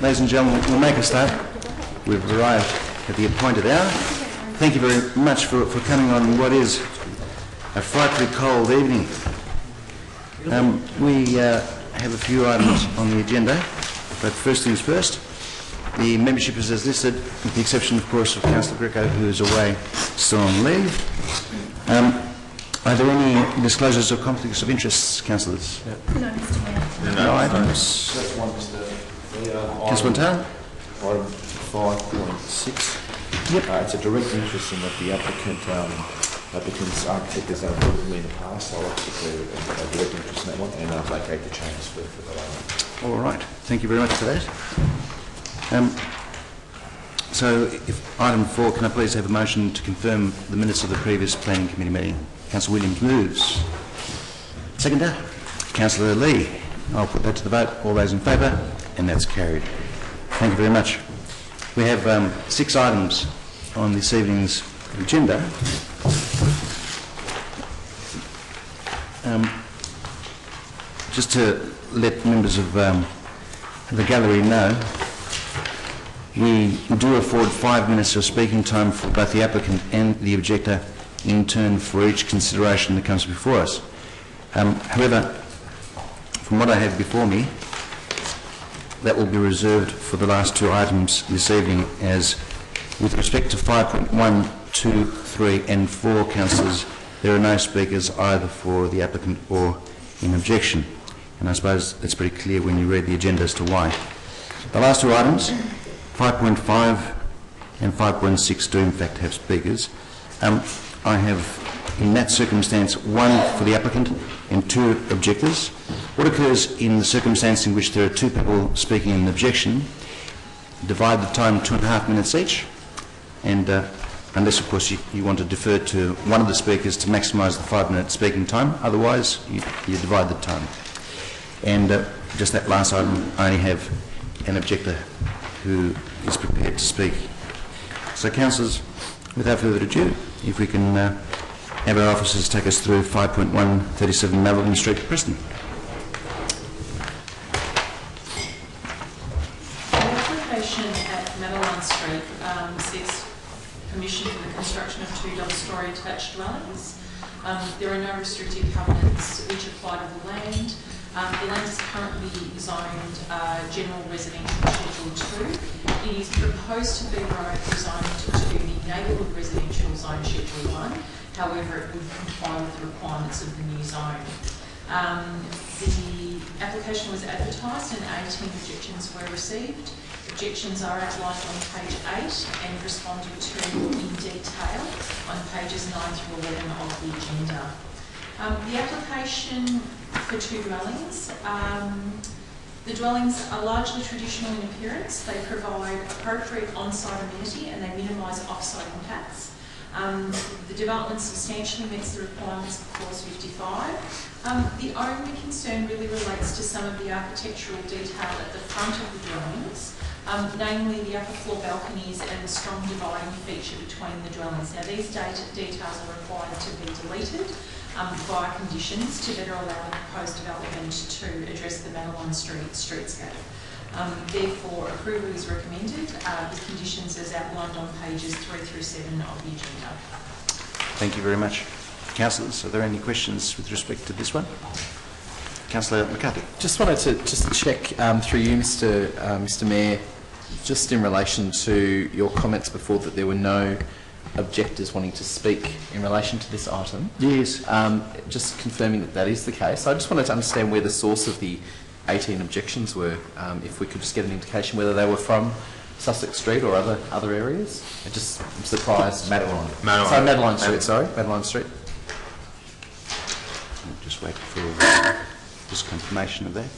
Ladies and gentlemen, we'll make a start. We've arrived at the appointed hour. Thank you very much for coming on what is a frightfully cold evening. We have a few items on the agenda, but first things first. The membership is as listed, with the exception, of course, of Councillor Greco, who is away, still on leave. Are there any disclosures or conflicts of interest, councillors? No, Mr Mayor. No items. Just one, Mr. Councillor Montana? Item 5.6. Yep. It's a direct interest in that the applicant's architect has done work with me in the past. I'd like to declare a direct interest in that one and vacate the changes for that item. All right. Thank you very much for that. So, if item 4, can I please have a motion to confirm the minutes of the previous Planning Committee meeting? Councillor Williams moves. Seconder? Councillor Lee. I'll put that to the vote. All those in favour? And that's carried. Thank you very much. We have 6 items on this evening's agenda. Just to let members of the gallery know, we do afford 5 minutes of speaking time for both the applicant and the objector in turn for each consideration that comes before us. However, from what I have before me, that will be reserved for the last 2 items this evening, as with respect to 5.1, 2, 3 and 4, councillors, there are no speakers either for the applicant or in objection. And I suppose that's pretty clear when you read the agenda as to why. The last 2 items, 5.5 and 5.6, do in fact have speakers. I have, in that circumstance, 1 for the applicant and 2 objectors. What occurs in the circumstance in which there are 2 people speaking in objection, divide the time 2.5 minutes each, and unless, of course, you want to defer to one of the speakers to maximise the 5-minute speaking time, otherwise you divide the time. And just that last item, I only have an objector who is prepared to speak. So, councillors, without further ado, if we can have our officers take us through 5.1, 37 Madeline Street, Preston. The application at Madeline Street seeks permission for the construction of 2 double-storey attached dwellings. There are no restrictive covenants which apply to the land. The land is currently zoned General Residential Schedule 2. It is proposed to be rezoned to the Neighbourhood Residential Zone Schedule 1. However, it would comply with the requirements of the new zone. The application was advertised and 18 objections were received. Objections are outlined on page 8 and responded to in detail on pages 9 through 11 of the agenda. The application for 2 dwellings. The dwellings are largely traditional in appearance. They provide appropriate on-site amenity and they minimise off-site impacts. The development substantially meets the requirements of Clause 55. The only concern really relates to some of the architectural detail at the front of the dwellings, namely the upper floor balconies and the strong dividing feature between the dwellings. Now, these details are required to be deleted via conditions to better allow the proposed development to address the Madeline Street streetscape. Therefore, approval is recommended with conditions as outlined on pages 3 through 7 of the agenda. Thank you very much. Councillors, are there any questions with respect to this one? Councillor McCarthy. Just wanted to check through you, Mr Mayor, just in relation to your comments before that there were no objectors wanting to speak in relation to this item. Yes. Just confirming that that is the case. I just wanted to understand where the source of the 18 objections were, if we could just get an indication whether they were from Sussex Street or other areas. I'm surprised. Madeline Street, sorry. Madeline Street. I'll just wait for just confirmation of that.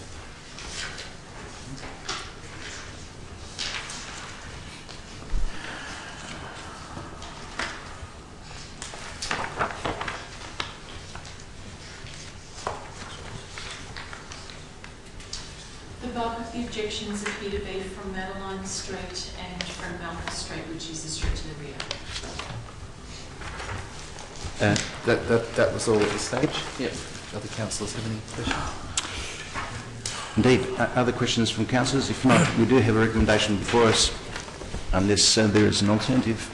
The bulk of the objections appear to be from Madeline Street and from Malcolm Street, which is the street to the rear. That was all at this stage? Yep. Other councillors have any questions? Indeed. Other questions from councillors? If not, we do have a recommendation before us, unless there is an alternative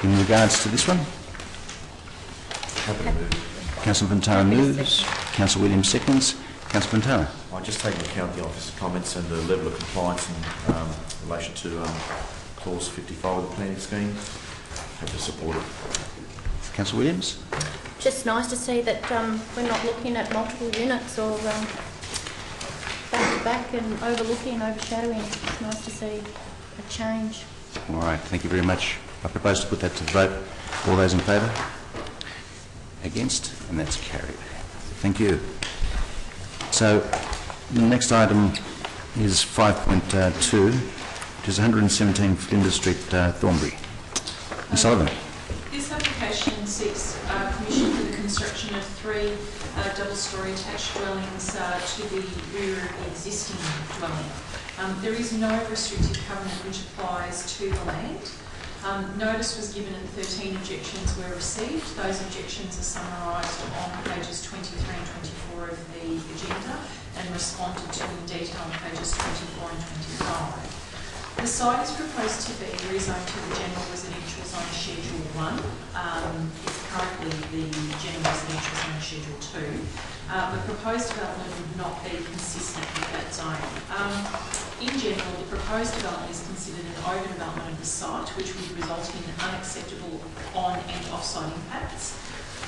in regards to this one. Happy to move. Councillor Ventara moves. Councillor Williams seconds. Councillor Ventara. I just take into account the officer's comments and the level of compliance in relation to clause 55 of the planning scheme. Have to support it. Councillor Williams. Just nice to see that we're not looking at multiple units or back to back and overlooking and overshadowing. It's nice to see a change. All right, thank you very much. I propose to put that to the vote. All those in favour? Against? And that's carried. Thank you. So the next item is 5.2, which is 117 Flinders Street, Thornbury. Ms Sullivan. This application seeks permission for the construction of 3 double-storey attached dwellings to the rear of the existing dwelling. There is no restrictive covenant which applies to the land. Notice was given and 13 objections were received. Those objections are summarised on pages 23 and 24 of the agenda and responded to in detail on pages 24 and 25. The site is proposed to be rezoned to the general residential zone Schedule 1. It's currently the general residential zone Schedule 2. The proposed development would not be consistent with that zone. In general, the proposed development is considered an overdevelopment of the site, which would result in unacceptable on- and off-site impacts,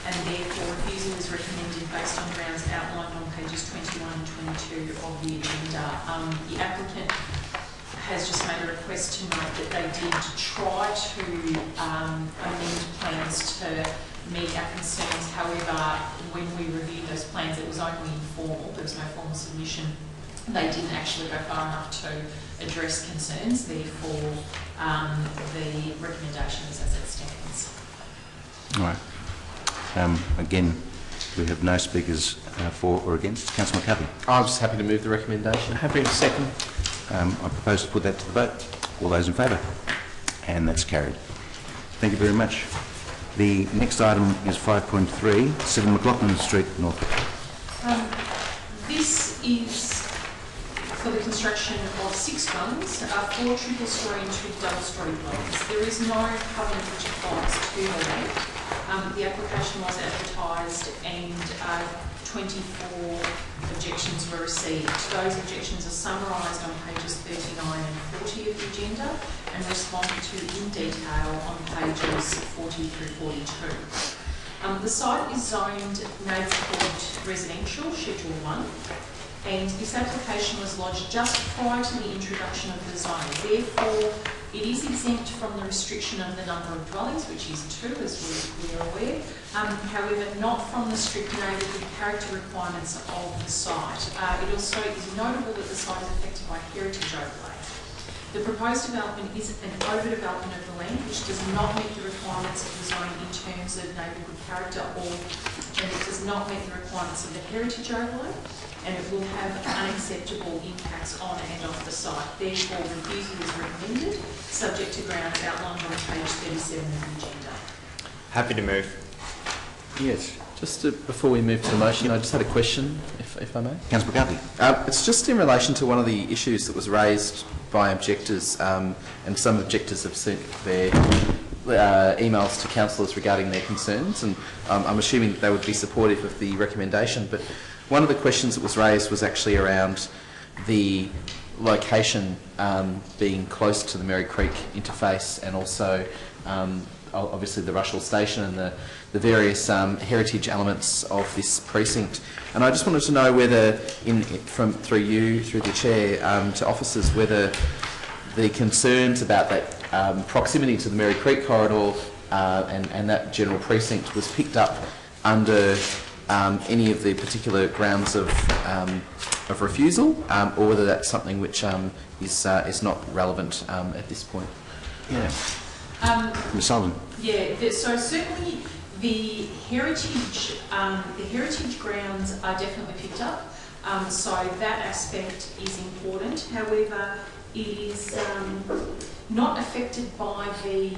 and therefore refusal is recommended based on grounds outlined on pages 21 and 22 of the agenda. The applicant has just made a request to note that they did try to amend plans to meet our concerns. However, when we reviewed those plans, it was only informal. There was no formal submission. They didn't actually go far enough to address concerns. Therefore, the recommendation is as it stands. All right. Again, we have no speakers for or against. Councillor McCarthy. I'm just happy to move the recommendation. Happy to second. I propose to put that to the vote. All those in favour? And that's carried. Thank you very much. The next item is 5.3, 7 McLaughlin Street, Norfolk. This is for the construction of 6 dwellings, 4 triple-storey and 2 double-storey dwellings. There is no covenant which applies to the land. The application was advertised and 24 objections were received. Those objections are summarised on pages 39 and 40 of the agenda and responded to in detail on pages 40 through 42. The site is zoned neighbourhood residential, Schedule 1, and this application was lodged just prior to the introduction of the zone. Therefore, it is exempt from the restriction of the number of dwellings, which is 2, as we are aware. However, not from the strict neighbourhood character requirements of the site. It also is notable that the site is affected by heritage overlay. The proposed development is an overdevelopment of the land, which does not meet the requirements of the zone in terms of neighbourhood character, and it does not meet the requirements of the heritage overlay, and it will have unacceptable impacts on and off the site. Therefore, refusal is recommended, subject to grounds outlined on page 37 of the agenda. Happy to move. Yes. Just before we move to the motion, I just had a question, if I may. Councillor McCarthy. It's just in relation to one of the issues that was raised by objectors, and some objectors have sent their emails to councillors regarding their concerns, and I'm assuming that they would be supportive of the recommendation, but one of the questions that was raised was actually around the location being close to the Merry Creek interface, and also obviously the Rushall Station and the various heritage elements of this precinct. And I just wanted to know whether, through you, through the chair, to officers, whether the concerns about that proximity to the Merry Creek corridor and that general precinct was picked up under any of the particular grounds of refusal, or whether that's something which is not relevant at this point. Yeah. Ms Sullivan. Yeah, so certainly the heritage grounds are definitely picked up, so that aspect is important. However, it is not affected by the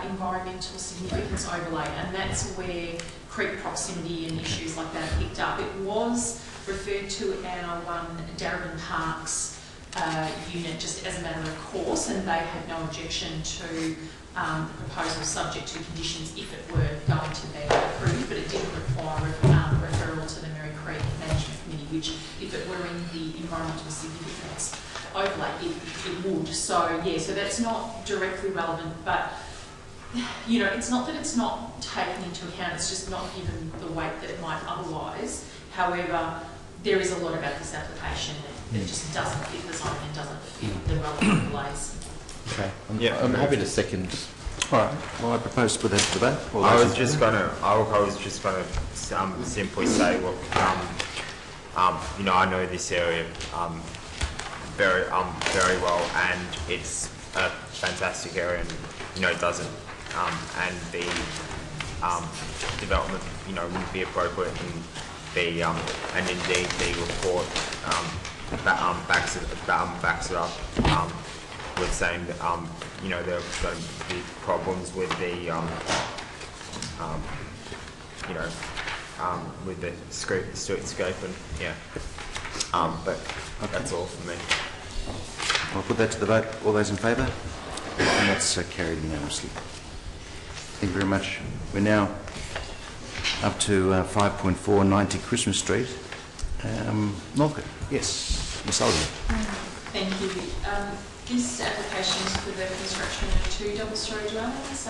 environmental significance overlay, and that's where creek proximity and issues like that are picked up. It was referred to our Darebin Parks unit just as a matter of course, and they had no objection to the proposal subject to conditions if it were going to be approved, but it didn't require referral to the Merri Creek Management Committee, which if it were in the environmental significance overlay, it would. So yeah, so that's not directly relevant, but you know, it's not that it's not taken into account, it's just not given the weight that it might otherwise. However, there is a lot about this application that just doesn't fit the zone and doesn't fit the relevant overlays. Okay. Yeah. I'm happy to second. All right. Well, I propose to put that to debate. All I those was in just favour? gonna simply say, look, you know, I know this area very well, and it's a fantastic area, and you know, it doesn't, and the development, you know, wouldn't be appropriate, and the and indeed the report backs it up. With saying that you know, there are going to be problems with the you know, with the scope and yeah, but that's all for me. I'll put that to the vote. All those in favour? And that's carried unanimously. Thank you very much. We're now up to 5.4 90 Christmas Street. Norfolk. Yes, Ms. Alden. Thank you. This application is for the construction of 2 double-storey dwellings.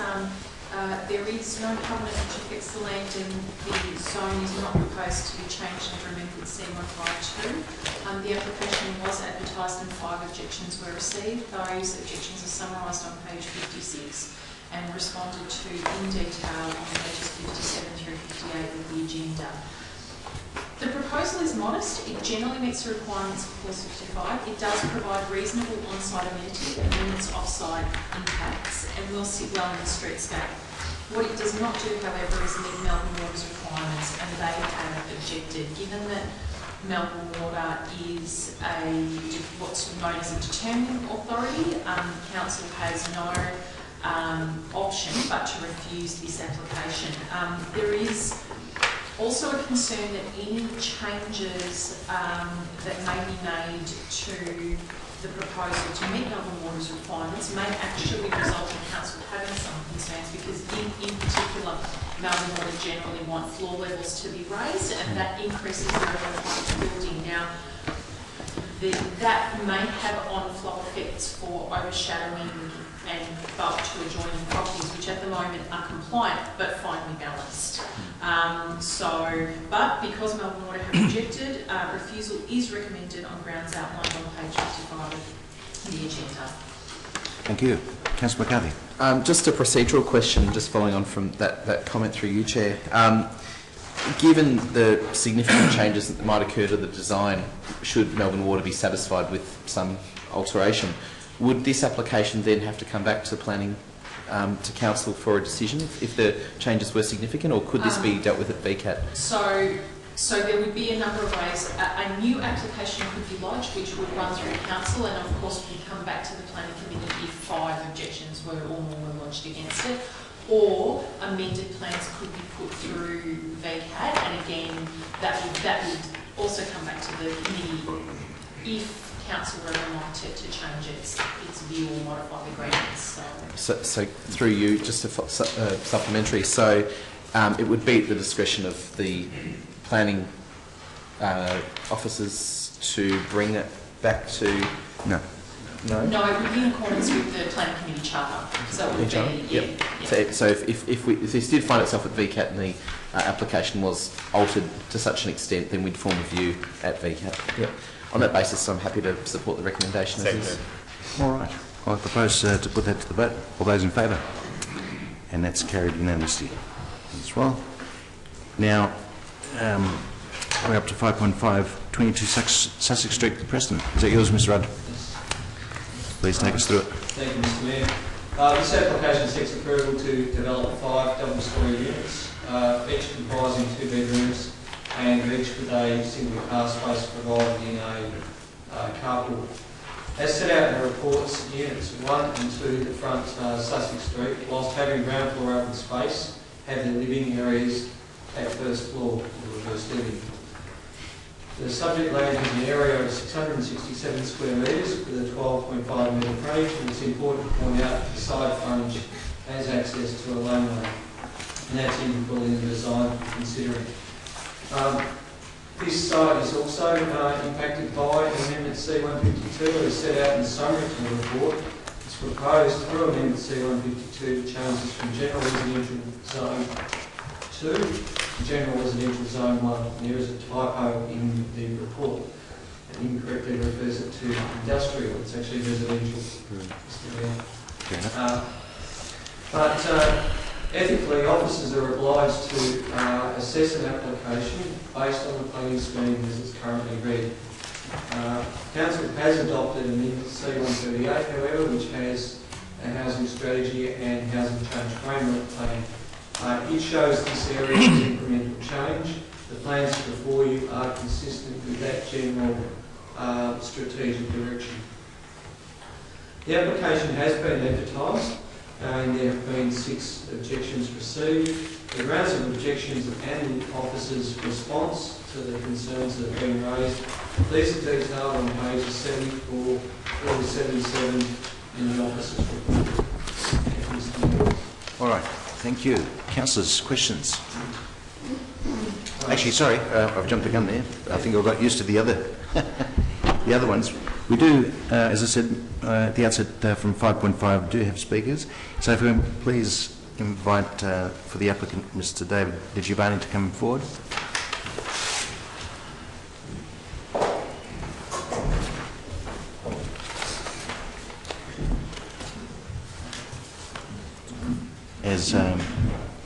There is no covenant which affects the land, and the zone is not proposed to be changed under amendment C152. The application was advertised and 5 objections were received. Those objections are summarised on page 56 and responded to in detail on pages 57 through 58 of the agenda. The proposal is modest. It generally meets the requirements of Clause 55. It does provide reasonable on-site amenity and limits off-site impacts, and will sit well in the streetscape. What it does not do, however, is meet Melbourne Water's requirements, and they have objected. Given that Melbourne Water is what's known as a determining authority, Council has no option but to refuse this application. There is also a concern that any changes that may be made to the proposal to meet Melbourne Water's requirements may actually result in Council having some concerns, because in particular Melbourne Water generally want floor levels to be raised, and that increases the level of height of the building. Now, that may have on-flow effects for overshadowing and bulk to adjoining properties, which at the moment are compliant but finely balanced. But because Melbourne Water have rejected, refusal is recommended on grounds outlined on page 55 of the agenda. Thank you. Councillor McCarthy. Just a procedural question, just following on from that comment through you, Chair. Given the significant changes that might occur to the design, should Melbourne Water be satisfied with some alteration, would this application then have to come back to planning to Council for a decision if the changes were significant, or could this be dealt with at VCAT? So there would be a number of ways. A new application could be lodged, which would run through Council, and of course would come back to the Planning Committee if 5 objections were or more were lodged against it. Or amended plans could be put through VCAT, and again that would also come back to the committee if Council were wanted to change its view or modify the grants. So through you, just a supplementary. So it would be at the discretion of the planning officers to bring it back to. No. No. No, it would be in accordance with the Planning Committee charter. So it would be, Yep. yeah. So if this did find itself at VCAT and the application was altered to such an extent, then we'd form a view at VCAT. Yep. On that basis, I'm happy to support the recommendation. As is. All right. Well, I propose to put that to the vote. All those in favour? And that's carried unanimously as well. Now, we're up to 5.5, 22 Sussex Street, Preston. Is that yours, Mr Rudd? Please take us through it. Thank you, Mr Mayor. This application seeks approval to develop 5 double-storey units, each comprising 2 bedrooms and each with a single car space provided in a carport. As set out in the reports, units 1 and 2 that front Sussex Street, whilst having ground floor open space, have their living areas at first floor or reverse living. The subject land has an area of 667 square metres with a 12.5 metre frontage, and it's important to point out that the side frontage has access to a laneway, and that's integral in the design we're considering. This site is also impacted by Amendment C152, as set out in the summary to the report. It's proposed through Amendment C152 to change this from General Residential Zone 2 to General Residential Zone 1. And there is a typo in the report. It incorrectly refers it to industrial. It's actually residential. Ethically, officers are obliged to assess an application based on the planning scheme as it's currently read. Council has adopted Amendment C138, however, which has a housing strategy and housing change framework plan. It shows this area as incremental change. The plans before you are consistent with that general strategic direction. The application has been advertised, and there have been 6 objections received. The grounds of objections and the officer's response to the concerns that have been raised, these are detailed on pages 74 to 77 in the officer's report. All right, thank you. Councillors, questions? Actually, sorry, I've jumped the gun there. I think I got used to the other the other ones. We do, as I said at the outset, from 5.5 do have speakers. So if we can please invite for the applicant, Mr. David Di Giovanni, to come forward. As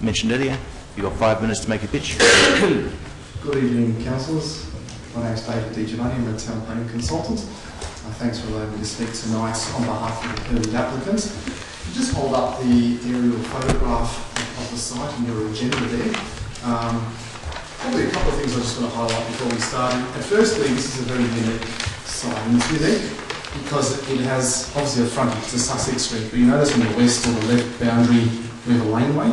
mentioned earlier, you've got 5 minutes to make a pitch. Good evening, councillors. My name is David Di Giovanni. I'm a town planning consultant. Thanks for allowing me to speak tonight on behalf of the applicant. You just hold up the aerial photograph of the site and your agenda there. Probably a couple of things I just want to highlight before we start. Firstly, this is a very unique site, and it's unique because it has obviously a frontage to Sussex Street, but you notice on the west or the left boundary we have a laneway,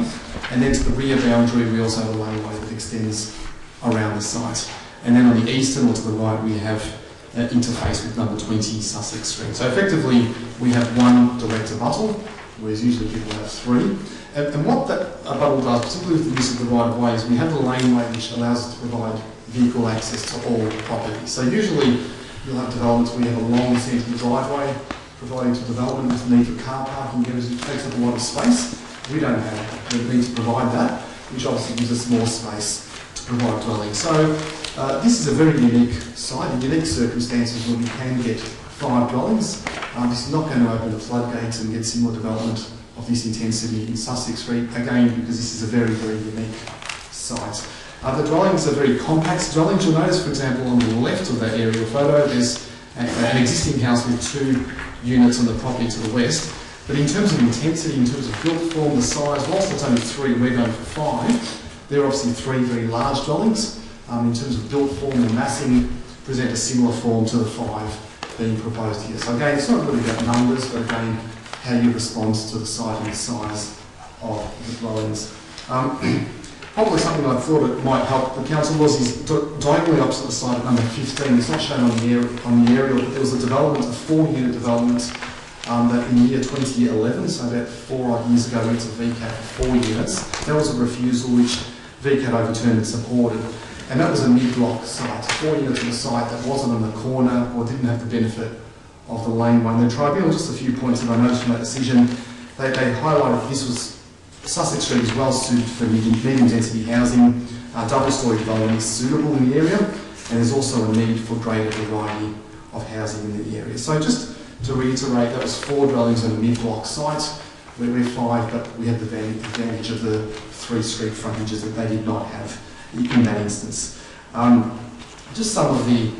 and then to the rear boundary we also have a laneway that extends around the site. And then on the eastern or to the right we have interface with number 20 Sussex Street. So effectively we have one direct abuttal, whereas usually people have 3. And what that abuttal does, particularly with the use of the right of way, is we have the laneway which allows us to provide vehicle access to all property. So usually you'll have developments where you have a long central driveway providing to development with the need for car parking, it takes up a lot of space. We don't have the need to provide that, which obviously gives us more space to provide dwelling. So this is a very unique site, in unique circumstances where we can get 5 dwellings. This is not going to open the floodgates and get similar development of this intensity in Sussex Street, again because this is a very, very unique site. The dwellings are very compact dwellings. You'll notice, for example, on the left of that aerial photo, there's an existing house with 2 units on the property to the west. But in terms of intensity, in terms of built form, the size, whilst it's only 3, we're going for 5. There are obviously 3 very large dwellings. In terms of built form and massing, present a similar form to the 5 being proposed here. So again, it's not really about numbers, but again, how you respond to the site and the size of the dwellings. Probably something I thought it might help the council was is diagonally opposite the site at number 15. It's not shown on the aerial, but there was a development, a 4-unit development that in the year 2011, so about 4 odd years ago, went to VCAT for 4 units. That was a refusal which VCAT overturned and supported. And that was a mid-block site, 4 units on the site that wasn't on the corner or didn't have the benefit of the laneway. And the tribunal, just a few points that I noticed from that decision, they highlighted this was, Sussex Street is well suited for medium density housing, double-storey development is suitable in the area, and there's also a need for greater variety of housing in the area. So just to reiterate, that was 4 dwellings on a mid-block site, where we're 5, but we had the advantage of the 3 street frontages that they did not have in that instance. Just some of the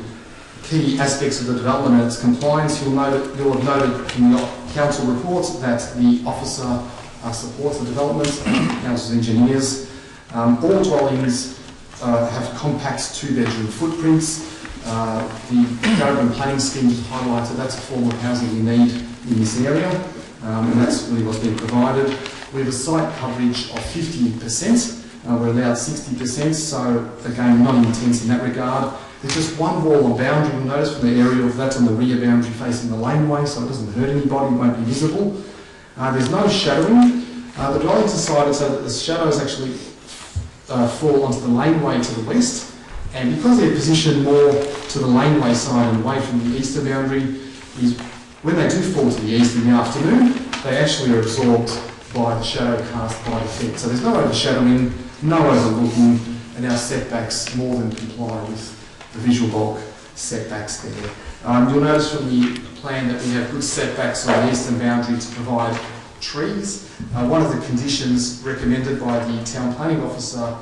key aspects of the development and its compliance. You'll have noted in your council report that the officer supports the development, council's engineers. All dwellings have compact 2-bedroom footprints. The Darebin planning scheme highlighted that's a form of housing we need in this area, and that's really what's been provided. We have a site coverage of 50%. We're allowed 60%, so again, not intense in that regard. There's just one wall on boundary. You'll notice from the aerial that's on the rear boundary facing the laneway, so it doesn't hurt anybody, it won't be visible. There's no shadowing. The dwelling's decided so that the shadows actually fall onto the laneway to the west, and because they're positioned more to the laneway side and away from the eastern boundary, is when they do fall to the east in the afternoon, they actually are absorbed by the shadow cast by the fence. So there's no overshadowing, no overlooking, and our setbacks more than comply with the visual bulk setbacks there. You'll notice from the plan that we have good setbacks on the eastern boundary to provide trees. One of the conditions recommended by the town planning officer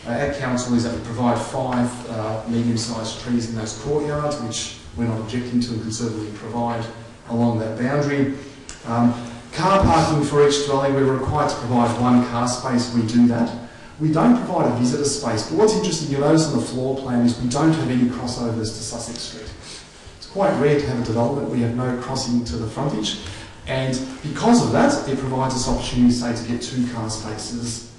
at council is that we provide 5 medium-sized trees in those courtyards, which we're not objecting to and can certainly provide along that boundary. Car parking for each dwelling, we're required to provide 1 car space. We do that. We don't provide a visitor space, but what's interesting, you'll notice on the floor plan, is we don't have any crossovers to Sussex Street. It's quite rare to have a development, we have no crossing to the frontage, and because of that, it provides us opportunity, say, to get 2 car spaces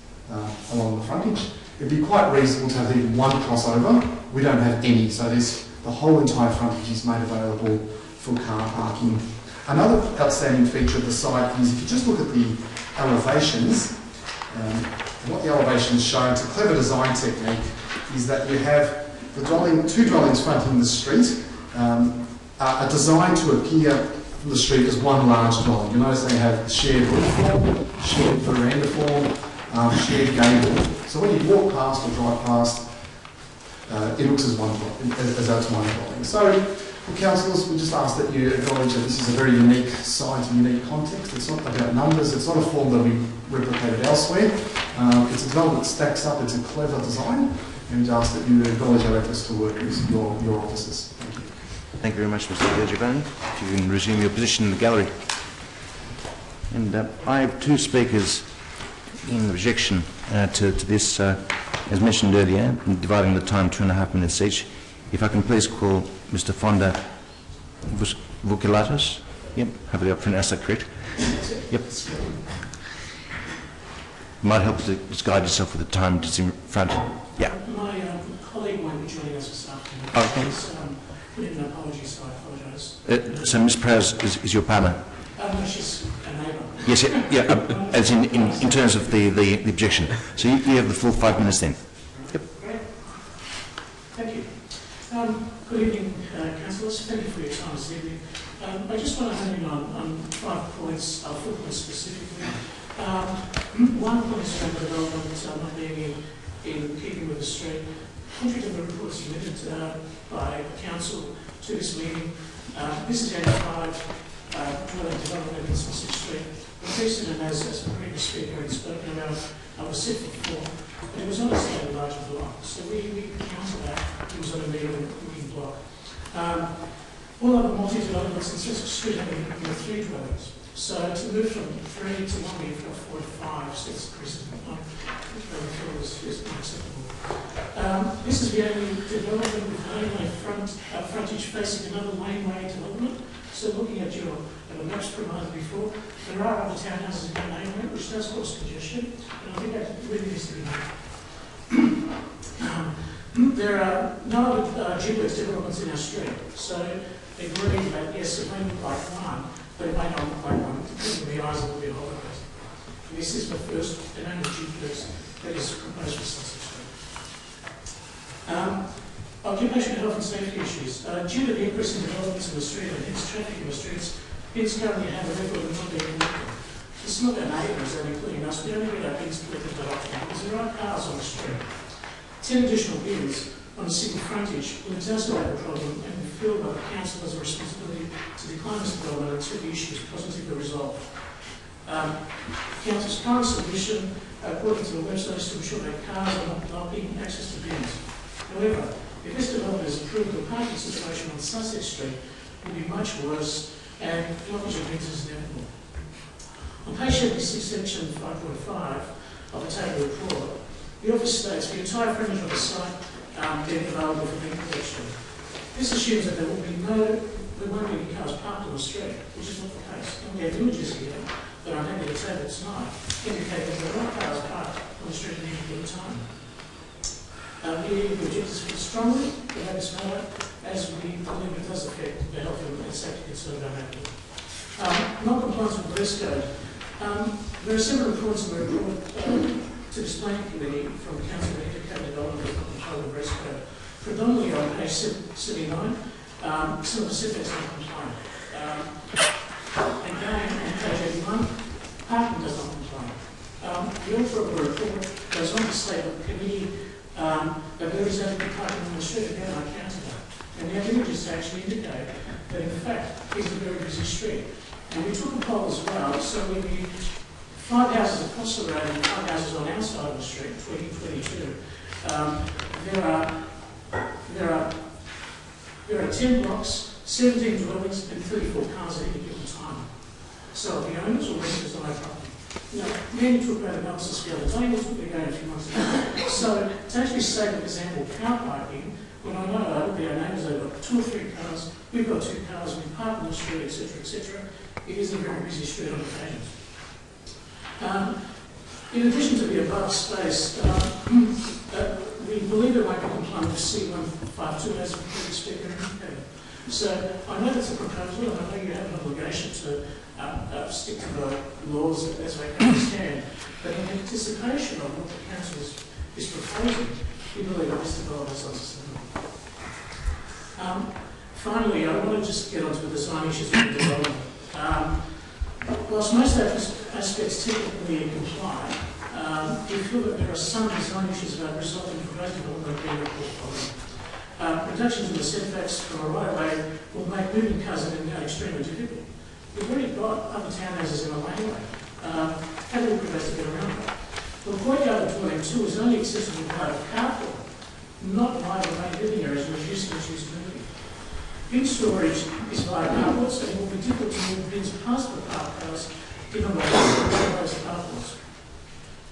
along the frontage. It'd be quite reasonable to have even 1 crossover. We don't have any, so the whole entire frontage is made available for car parking. Another outstanding feature of the site is, if you just look at the elevations, what the elevations show, it's a clever design technique, is that you have the 2 dwellings fronting the street are designed to appear from the street as one large dwelling. You'll notice they have shared roof form, shared veranda form, shared gable. So when you walk past or drive past, it looks as one dwelling, as though it's one dwelling. So for councillors, we just ask that you acknowledge that this is a very unique site and unique context. It's not about numbers, it's not a form that we replicated elsewhere. It's a development that stacks up, it's a clever design, and we ask that you acknowledge our efforts to work with your officers. Thank you. Thank you very much, Mr. Giovanni. If you can resume your position in the gallery. And I have 2 speakers in objection to this, as mentioned earlier, dividing the time 2.5 minutes each. If I can please call Mr. Fonda Vukilatos. Yep, hopefully I pronounced that correct. Yep. Might help to just guide yourself with the time just in front. Yeah. My colleague won't be joining us this afternoon. Okay. He's put in an apology, so I apologise. So Ms. Prowse is your partner? No, she's a neighbour. Yes, yeah, as in terms of the objection. So you have the full 5 minutes then. Yep. Great. Thank you. Good evening, councillors. Thank you for your time this evening. I just want to hone in on 5 points, 4 points specifically. One point is around development not being in keeping with the street. Contrary to the report submitted by the council to this meeting, this is identified development in Sussex Street. The precedent, as the previous speaker had spoken about, was set before, but it was on a slightly larger block. So we counted that. It was on a medium block. All other multi-developments in Sussex Street have 3 dwellings. So to move from 3 to 1, we've got 4 to 5 sets of precedent. Is unacceptable. This is the only development with laneway frontage facing another laneway development. So looking at your maps provided before, there are other townhouses in that laneway, which does cause congestion, and I think that really needs to be done. There are no other duplex developments in our street, so they agree that yes, it may look like one, but it may not look like one, depending on the eyes of the beholder. This is the first and only duplex that is proposed for Sussex Street. Occupational health and safety issues. Due to the increase in developments in the street and hence traffic in the streets, bins currently have a record of not being collected. It's not our neighbours, and including us, we only get our bins collected that often because there are cars on the street. 10 additional bins on a single frontage will exacerbate the problem, and we feel that the council has a responsibility to decline this development until the issue is positively resolved. Council's current solution, according to the website, is to ensure that cars are not blocking access to bins. However, if this development is approved, the parking situation on Sussex Street will be much worse, and blockage of bins is inevitable. On page 76, section 5.5 of the table report, the office states the entire frontage of the site being available for bin collection. This assumes that there won't be any cars parked on the street, which is not the case. And we have images here that I'm happy to table tonight indicate that there are cars parked on the street at any given time. We object strongly to this matter, as we believe it does affect the health and safety concern of our neighbourhood. Non-compliance with the dress code. There are several reports in the report to explain to committee from the Council of Education Development of comply with the dress code. Predominantly on page 79, Silver Pacific's not compliant. Again, on page 81, Parkland does not comply. The author of the report goes on to state that the committee that there is adequate parking on the street. Again, I counted that. And the images actually indicate that in fact it's a very busy street. And we took a poll as well, so we viewed 5 houses across the road and 5 houses on our side of the street, 2022. There are 10 blocks, 17 dwellings and 34 cars at any given time. So the owners or renters on our property. Now, then you talk about analysis the other day, we'll talk again a few months ago. So to actually say that there's ample car parking, when I know our neighbours have got 2 or 3 cars, we've got 2 cars, we park on the street, etc., it is a very busy street on occasions. In addition to the above space, we believe it might be compliant with C152 as the previous speaker indicated. So I know that's a proposal, and I know you have an obligation to stick to the laws as I understand, but in anticipation of what the council is proposing, we believe that this development is unsustainable. Finally, I want to just get onto the design issues of the development. Whilst most aspects technically comply, we feel that there are some design issues about resulting in proposed development being a portfolio. Reductions in the setbacks from a right-of-way will make moving cars in and out extremely difficult. We've already got other townhouses in the laneway. How do we propose to get around that? The courtyard of dwelling 2 is only accessible by a carport, not wide-away living areas, reducing its usability. Bin storage is via carports, and it will be difficult to move bins past the park house given by those carports.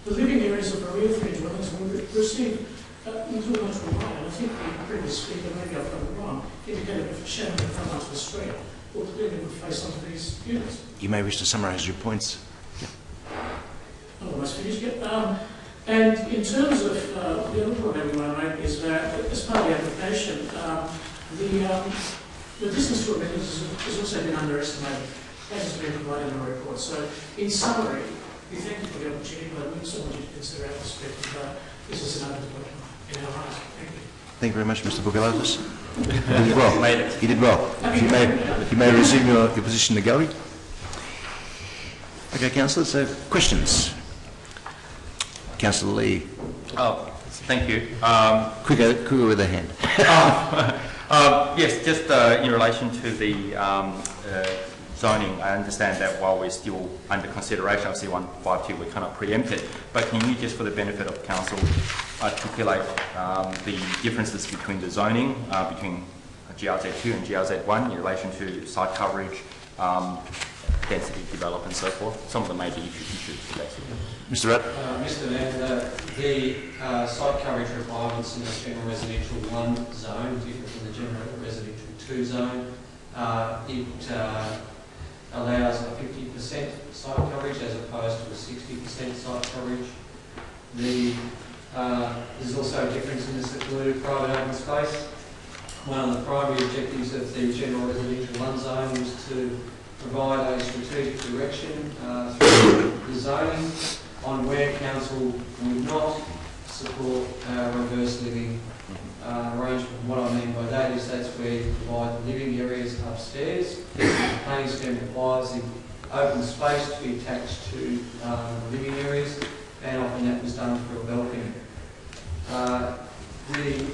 The living areas of the rear 3 dwellings will receive little natural light, and I think the previous speaker, maybe I've got it wrong, indicated if showing the front onto the street, or clearly would face onto these units. You may wish to summarise your points. I'm almost finished yet. And in terms of the other point we want to make is that as part of the application, the distance to amenities has also been underestimated. That has been provided in the report. So, in summary, we thank you for the opportunity, but we also want you to consider our perspective that this is an open document in our eyes. Thank you. Thank you very much, Mr. Bougalovas. You did well. You did well. You may resume your position in the gallery. Okay, councillors, so questions? Councillor Lee. Oh, thank you. Quicker with a hand. Yes, just in relation to the zoning, I understand that while we're still under consideration of C152, we cannot preempt it. But can you just, for the benefit of council, articulate the differences between the zoning between GRZ2 and GRZ1 in relation to site coverage, density development and so forth? Some of the major issues, basically. Mr. Rudd. Mr. Mayor, the site coverage requirements in the general residential 1 zone differ from the general residential 2 zone. It allows a 50% site coverage as opposed to a 60% site coverage. There's also a difference in the secluded private open space. One of the primary objectives of the general residential 1 zone is to provide a strategic direction through the zoning on where council would not support reverse living arrangement. What I mean by that is that's where you provide the living areas upstairs. The planning scheme requires the open space to be attached to the living areas, and often that was done through a balcony. The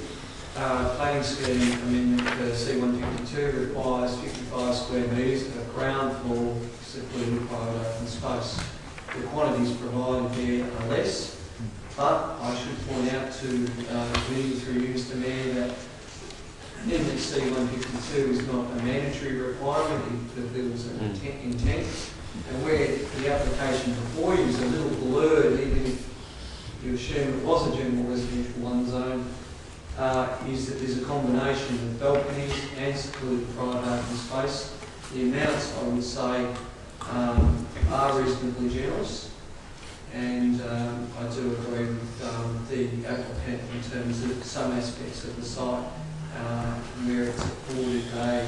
planning scheme amendment for C152 requires 55 square metres of ground floor secluded private open space. The quantities provided there are less, but I should point out to the committee through you, Mr. Mayor, that Amendment C152 is not a mandatory requirement, it fulfills an intent. And where the application before you is a little blurred, even if you assume it was a general residential 1 zone, is that there's a combination of balconies and secluded private open space. The amounts, I would say, are reasonably generous, and I do agree with the applicant in terms of some aspects of the site where it's afforded a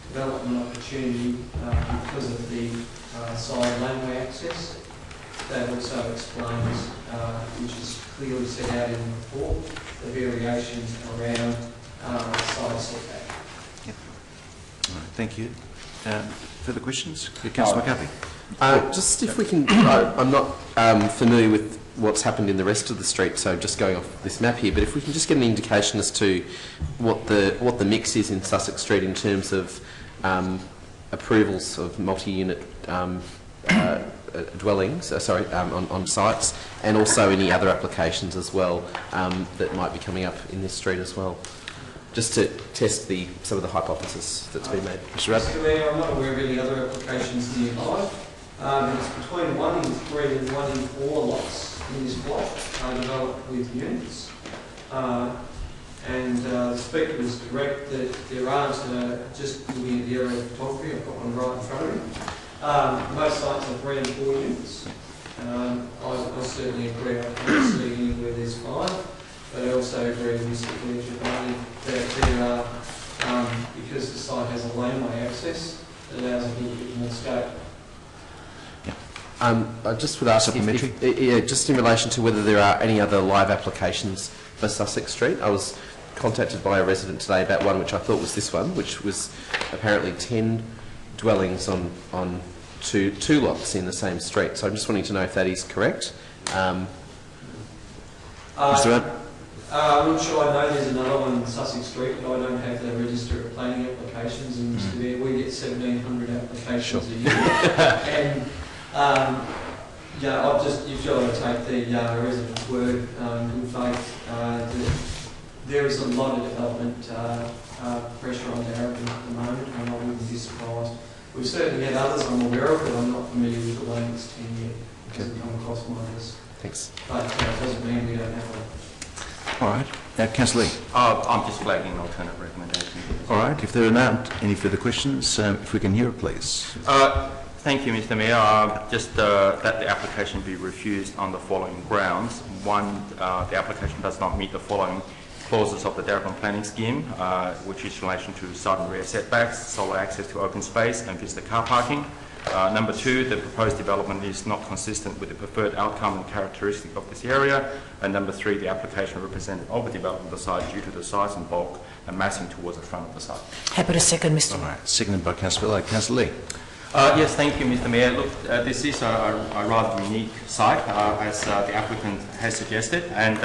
development opportunity because of the side laneway access. That also explains, which is clearly set out in the report, the variations around side setback. Yep. All right, thank you. Further questions? Councillor McCarthy. Just if we can, I'm not familiar with what's happened in the rest of the street, so just going off this map here, but if we can just get an indication as to what the mix is in Sussex Street in terms of approvals of multi-unit dwellings, on sites, and also any other applications as well that might be coming up in this street as well, just to test some of the hypothesis that's been made. Mr. Mayor, I'm not aware of any other applications nearby. It's between 1 in 3 and 1 in 4 lots in this block are developed with units. And the Speaker was correct that there aren't, just looking at the aerial photography, I've got one right in front of me. Most sites are 3 and 4 units. I certainly agree, I can't see anywhere there's 5, but I also agree with Mr. Giovanni that there are, because the site has a laneway access, it allows a little bit more scope. I just would ask, just in relation to whether there are any other live applications for Sussex Street. I was contacted by a resident today about one which I thought was this one, which was apparently 10 dwellings on two lots in the same street. So I'm just wanting to know if that is correct. Mr. Rudd? I'm not sure. I know there's another one in Sussex Street, but I don't have the register of planning applications. And Mr. Mayor, we get 1,700 applications a year. And you've got to take the resident's word in faith. There is a lot of development pressure on Darabin at the moment, and I wouldn't be surprised. We've certainly had others I'm aware of, but I'm not familiar with the one that's 10 yet. It hasn't come across my desk. Thanks. But it doesn't mean we don't have one. All right. Councillor Lee. I'm just flagging an alternate recommendation. All right. If there are not any further questions, if we can hear it, please. Thank you, Mr. Mayor. Just that the application be refused on the following grounds. One, the application does not meet the following clauses of the Darabin Planning Scheme, which is in relation to side and rear setbacks, solid access to open space, and visitor car parking. Number 2, the proposed development is not consistent with the preferred outcome and characteristic of this area. And number 3, the application represented overdevelopment of the site due to the size and bulk and massing towards the front of the site. Happy to second, Mr. All right. Seconded by Councillor Lee. Councillor Lee. Yes, thank you, Mr. Mayor. Look, this is a rather unique site, as the applicant has suggested, and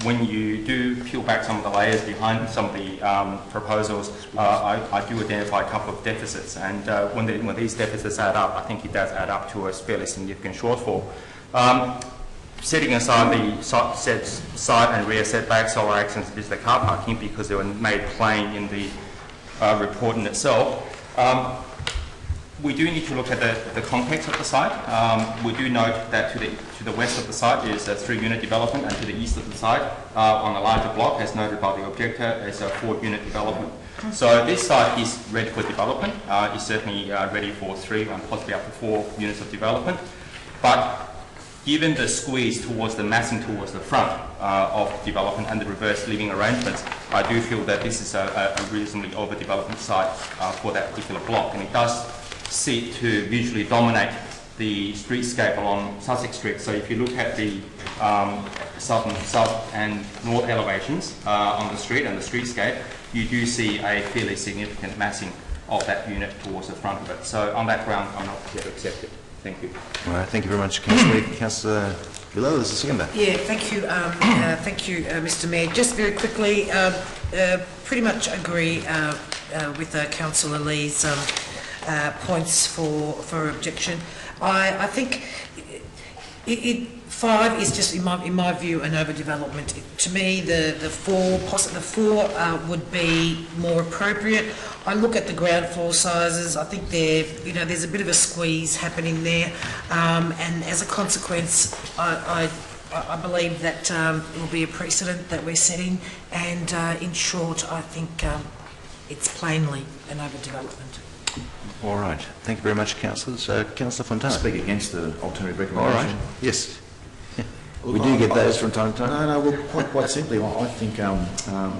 when you do peel back some of the layers behind some of the proposals, I do identify a couple of deficits, and when these deficits add up, I think it does add up to a fairly significant shortfall. Setting aside the side and rear setbacks, solar access, and visitor car parking, because they were made plain in the report in itself, we do need to look at the context of the site. We do note that to the west of the site is a 3-unit development, and to the east of the site, on a larger block, as noted by the objector, is a 4-unit development. So this site is ready for development. It's certainly ready for 3 and possibly up to 4 units of development. But given the squeeze towards the massing towards the front of development and the reverse living arrangements, I do feel that this is a reasonably overdevelopment site for that particular block, and it does seek to visually dominate the streetscape along Sussex Street. So if you look at the south and north elevations on the street and the streetscape, you do see a fairly significant massing of that unit towards the front of it. So on that ground, I'm not prepared to accept it. Thank you. All right. Thank you very much, Councillor Lee. Councillor Below, there's a seconder. Yeah, thank you, Mr. Mayor. Just very quickly, pretty much agree with Councillor Lee's points for objection. I think 5 is just, in my view, an overdevelopment. To me, the 4 would be more appropriate. I look at the ground floor sizes. I think there's a bit of a squeeze happening there, and as a consequence, I believe that it will be a precedent that we're setting. And in short, I think it's plainly an overdevelopment. All right. Thank you very much, councillors. Councillor Fontana. Speak against the alternative All recommendation. right. Yes. We do get those from time to time. No, well, quite simply, I think a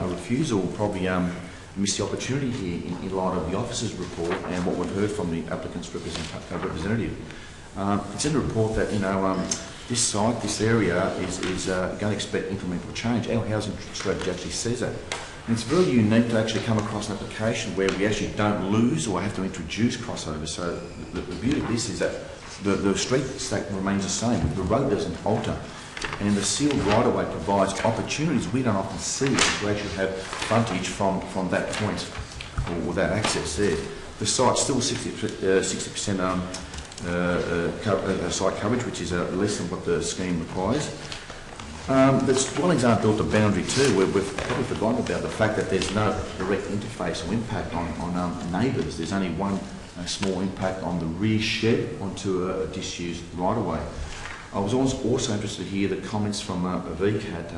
refusal will probably miss the opportunity here in light of the officer's report and what we've heard from the applicant's representative. It's in the report that, this site, this area is going to expect incremental change. Our housing strategy actually says that. And it's very unique to actually come across an application where we actually don't lose or have to introduce crossover. So the beauty of this is that the street stack remains the same. The road doesn't alter. And the sealed right-of-way provides opportunities we don't often see to actually have frontage from that point or that access there. The site's still 60% site coverage, which is less than what the scheme requires. The dwellings aren't built to boundary too. We've probably forgotten about the fact that there's no direct interface or impact on neighbours. There's only one small impact on the rear shed onto a disused right-of-way. I was also interested to hear the comments from VCAT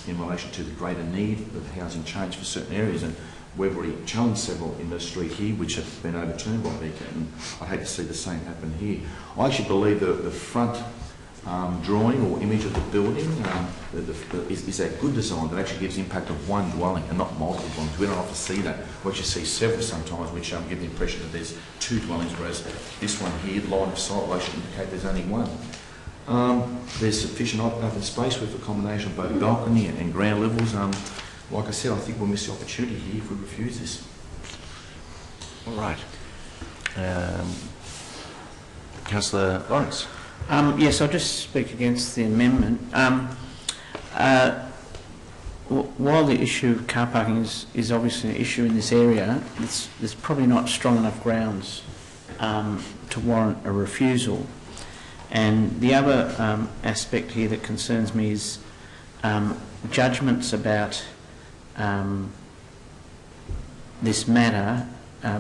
in relation to the greater need of housing change for certain areas, and we've already challenged several in the street here which have been overturned by VCAT, and I'd hate to see the same happen here. I actually believe that the front drawing or image of the building is a good design that actually gives the impact of one dwelling and not multiple dwellings. We don't often see that. We actually see several sometimes which give the impression that there's two dwellings, whereas this one here, line of sight, should indicate there's only one. There's sufficient open space with a combination of both balcony and ground levels. Like I said, I think we'll miss the opportunity here if we refuse this. All right. Councillor Lawrence. Yes, I'll just speak against the amendment. While the issue of car parking is obviously an issue in this area, there's probably not strong enough grounds to warrant a refusal. And the other aspect here that concerns me is judgments about this matter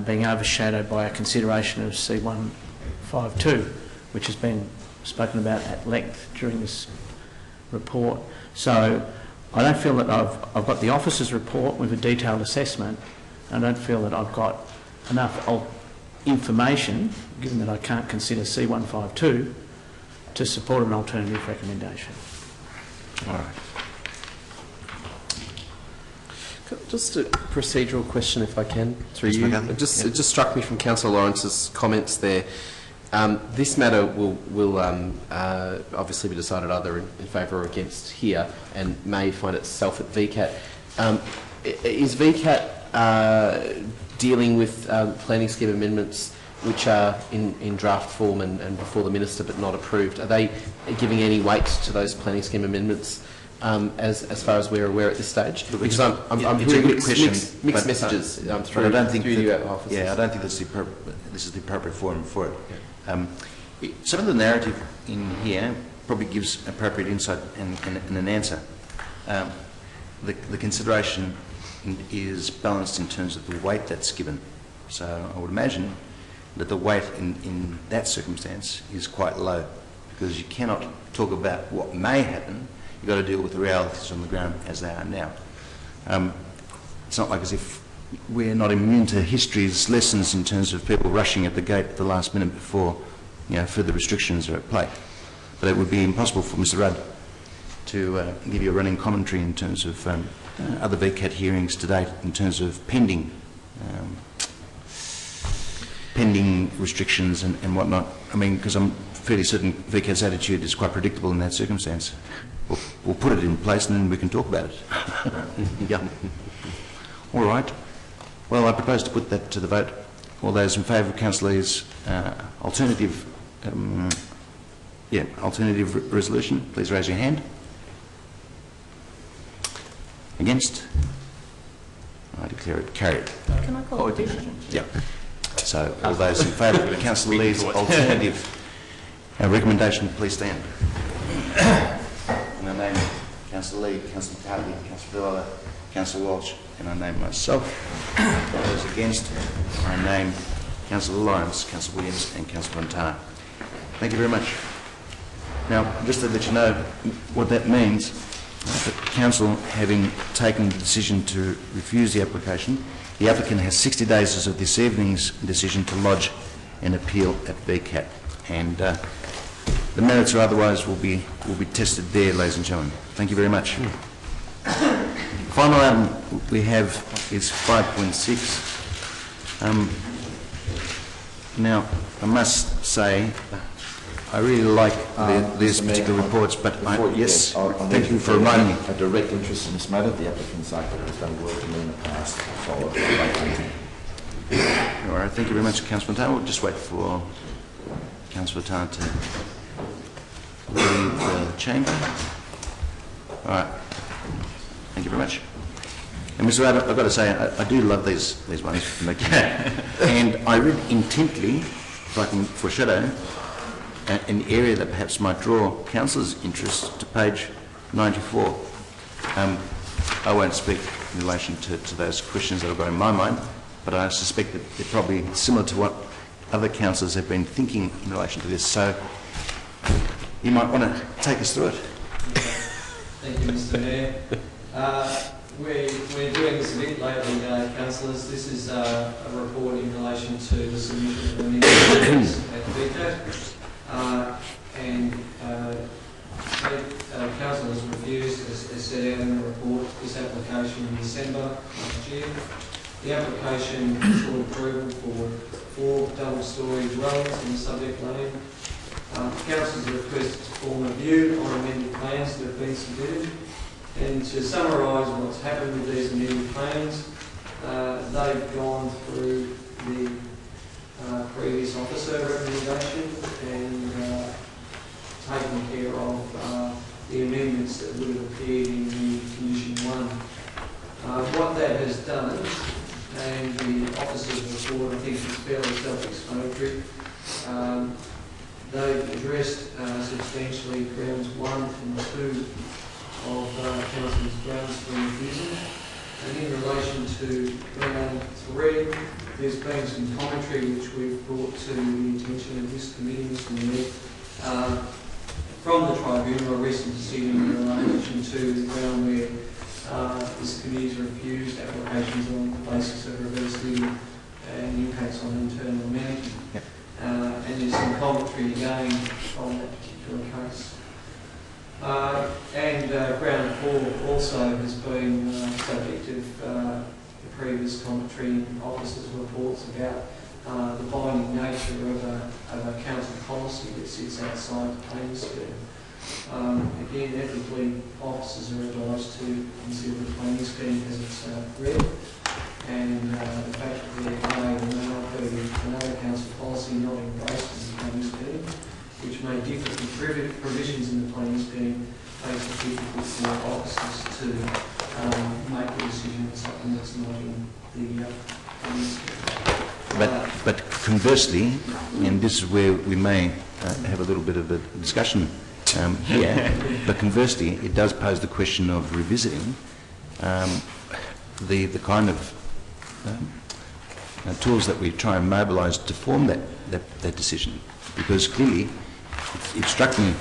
being overshadowed by a consideration of C152, which has been spoken about at length during this report. So I don't feel that I've got the officer's report with a detailed assessment. I don't feel that I've got enough information, given that I can't consider C152, to support an alternative recommendation. All right. Just a procedural question, if I can, through Yes, you. McGovern. It just struck me from Councillor Lawrence's comments there. This matter will obviously be decided either in favour or against here, and may find itself at VCAT. Is VCAT dealing with planning scheme amendments which are in draft form and before the Minister but not approved? Are they giving any weight to those planning scheme amendments as far as we're aware at this stage? Because I'm hearing mixed messages through, I don't think through you at offices. Yeah, I don't think this is the appropriate forum for it. Some of the narrative in here probably gives appropriate insight and an answer. The consideration is balanced in terms of the weight that's given. So I would imagine that the weight in that circumstance is quite low, because you cannot talk about what may happen. You've got to deal with the realities on the ground as they are now. It's not like as if we're not immune to history's lessons in terms of people rushing at the gate at the last minute before further restrictions are at play. But it would be impossible for Mr Rudd to give you a running commentary in terms of other VCAT hearings to date in terms of pending restrictions and whatnot. I mean, because I'm fairly certain VCAT's attitude is quite predictable in that circumstance. We'll put it in place and then we can talk about it. Yeah. All right. Well, I propose to put that to the vote. All those in favour of Councillor Lee's alternative resolution, please raise your hand. Against? I declare it carried. Can I call a question? Yeah. So all those in favour of Councillor Lee's alternative recommendation, please stand. And I name Councillor Lee, Councillor McCarthy, Councillor Villala, Councillor Walsh, and I name myself. Those against, I name Councillor Lawrence, Councillor Williams and Councillor Montana. Thank you very much. Now, just to let you know what that means, the Council, having taken the decision to refuse the application, the applicant has 60 days as of this evening's decision to lodge an appeal at VCAT. And the merits or otherwise will be tested there, ladies and gentlemen. Thank you very much. Final item we have is 5.6. Now, I must say, I really like these particular reports, but yes, thank you for reminding me. A direct interest in this matter, the applicant's actor has done work for me in the past. All right, thank you very much, Councillor Fontana. We'll just wait for Councillor Fontana to leave the chamber. All right, thank you very much. And Mr. Rudd, I've got to say, I do love these ones, and I read intently, if I can foreshadow, an area that perhaps might draw councillors' interest to page 94. I won't speak in relation to those questions that have got in my mind, but I suspect that they're probably similar to what other councillors have been thinking in relation to this. So you might want to take us through it. Thank you, Mr. Mayor. We're doing this a bit lately, councillors. This is a report in relation to the submission of amendments at VCAT. Council has refused, as set out in the report, this application in December last year. The application sought approval for 4 double-storey dwellings in the subject land. Council's requested to form a view on amended plans that have been submitted. And to summarise what's happened with these amended plans, they've gone through the previous officer recommendation and taken care of the amendments that would have appeared in the Condition 1. What that has done, and the officer's report I think is fairly self-explanatory, they've addressed substantially grounds 1 and 2 of Council's grounds for refusal. And in relation to ground 3, there's been some commentary which we've brought to the attention of this committee, Mr. Mayor, from the tribunal, a recent decision in relation to the ground where this committee has refused applications on the basis of reverse legal and impacts on internal management. Yep. And there's some commentary again on that particular case. Ground 4 also has been subject of the previous commentary in officers' reports about the binding nature of a council policy that sits outside the planning scheme. Again, ethically, officers are advised to consider the planning scheme as it's read, and the fact that there may or may not be another council policy not embraced in the planning scheme, which may differ from provisions in the planning scheme, makes it difficult for officers to make a decision on something that's not in the planning scheme. But conversely, and this is where we may have a little bit of a discussion here, but conversely, it does pose the question of revisiting the kind of tools that we try and mobilise to form that decision, because clearly it struck me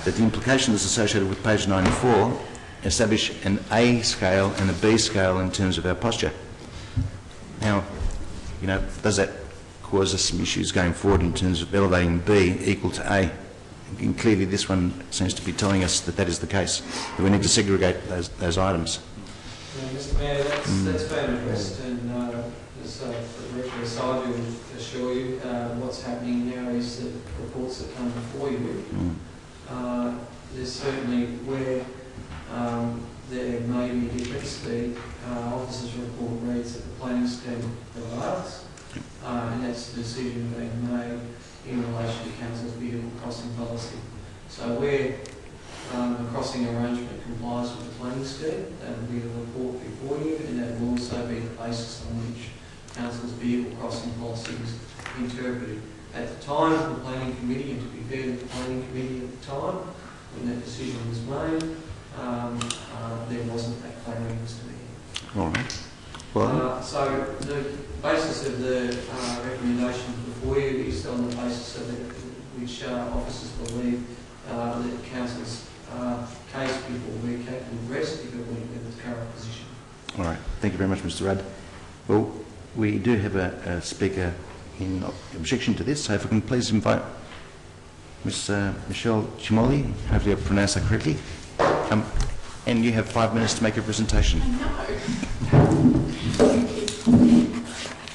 that the implications associated with page 94 establish an A scale and a B scale in terms of our posture. Now, you know, does that cause us some issues going forward in terms of elevating B equal to A? And clearly this one seems to be telling us that that is the case, that we need to segregate those items. Yeah, Mr. Mayor, that's been addressed, and as I do assure you, what's happening now is that reports that come before you, there's certainly where there may be a difference. The officer's report reads that the planning scheme prevails, and that's the decision being made in relation to council's vehicle crossing policy. So where the crossing arrangement complies with the planning scheme, that will be the report before you, and that will also be the basis on which council's vehicle crossing policy is interpreted. At the time of the planning committee, and to be fair to the planning committee at the time, when that decision was made, there wasn't that clarity, Mr. Mayor. All right. Well, so the basis of the recommendation before you is on the basis of which officers believe that council's case before VCAT would rest if it went with its current position. all right. Thank you very much, Mr. Rudd. Well, we do have a speaker in objection to this, so if I can please invite Ms. Michelle Chimoli, hopefully I pronounced that correctly. And you have 5 minutes to make a presentation. I know.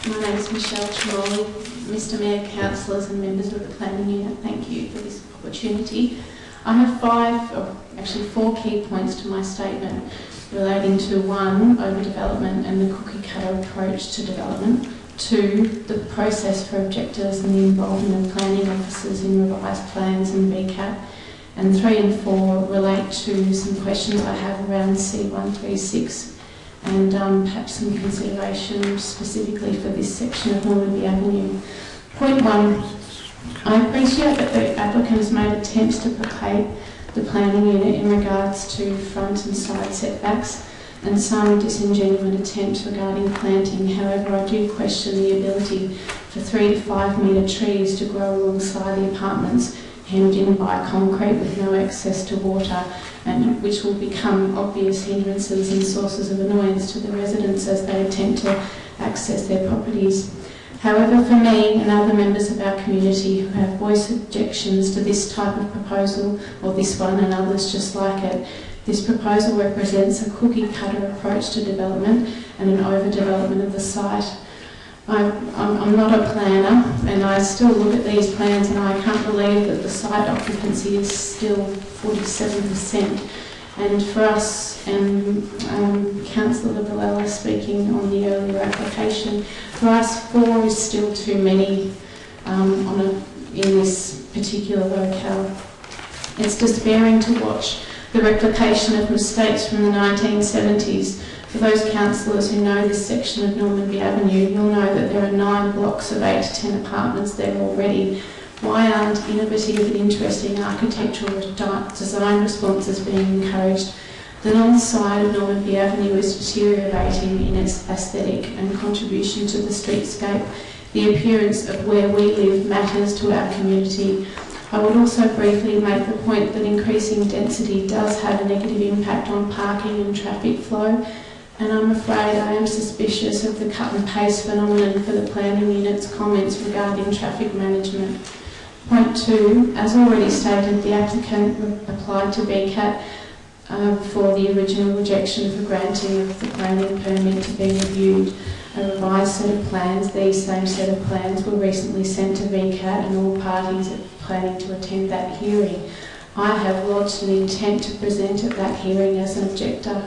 My name is Michelle Chimoli. Mr Mayor, councillors and members of the planning unit, thank you for this opportunity. I have 4 key points to my statement relating to 1, overdevelopment and the cookie cutter approach to development, 2, the process for objectors and the involvement of planning officers in revised plans and VCAT, and 3 and 4 relate to some questions I have around C136 and perhaps some consideration specifically for this section of Normanby Avenue. Point 1, I appreciate that the applicant has made attempts to placate the planning unit in regards to front and side setbacks and some disingenuous attempts regarding planting. However, I do question the ability for 3 to 5 metre trees to grow alongside the apartments hemmed in by concrete with no access to water, and which will become obvious hindrances and sources of annoyance to the residents as they attempt to access their properties. However, for me and other members of our community who have voiced objections to this type of proposal, or this one and others just like it, this proposal represents a cookie-cutter approach to development and an overdevelopment of the site. I'm not a planner, and I still look at these plans and I can't believe that the site occupancy is still 47%. And for us, and Councillor Villela speaking on the earlier application, for us 4 is still too many in this particular locale. It's despairing to watch the replication of mistakes from the 1970s. For those councillors who know this section of Normanby Avenue, you'll know that there are 9 blocks of 8 to 10 apartments there already. Why aren't innovative and interesting architectural design responses being encouraged? The north side of Normanby Avenue is deteriorating in its aesthetic and contribution to the streetscape. The appearance of where we live matters to our community. I would also briefly make the point that increasing density does have a negative impact on parking and traffic flow, and I'm afraid I am suspicious of the cut and paste phenomenon for the planning unit's comments regarding traffic management. Point 2, as already stated, the applicant applied to VCAT for the original rejection for granting of the planning permit to be reviewed. A revised set of plans, these same set of plans, were recently sent to VCAT and all parties are planning to attend that hearing. I have lodged an intent to present at that hearing as an objector.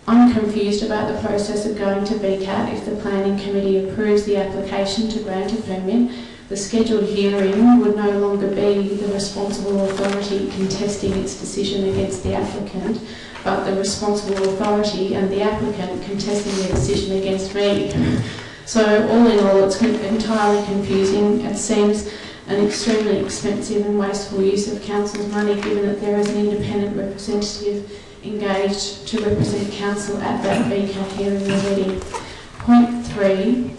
I'm confused about the process of going to VCAT. If the planning committee approves the application to grant a permit, the scheduled hearing would no longer be the responsible authority contesting its decision against the applicant, but the responsible authority and the applicant contesting their decision against me. So all in all, it's entirely confusing. It seems an extremely expensive and wasteful use of council's money, given that there is an independent representative engaged to represent council at that VCAT hearing already. Point 3.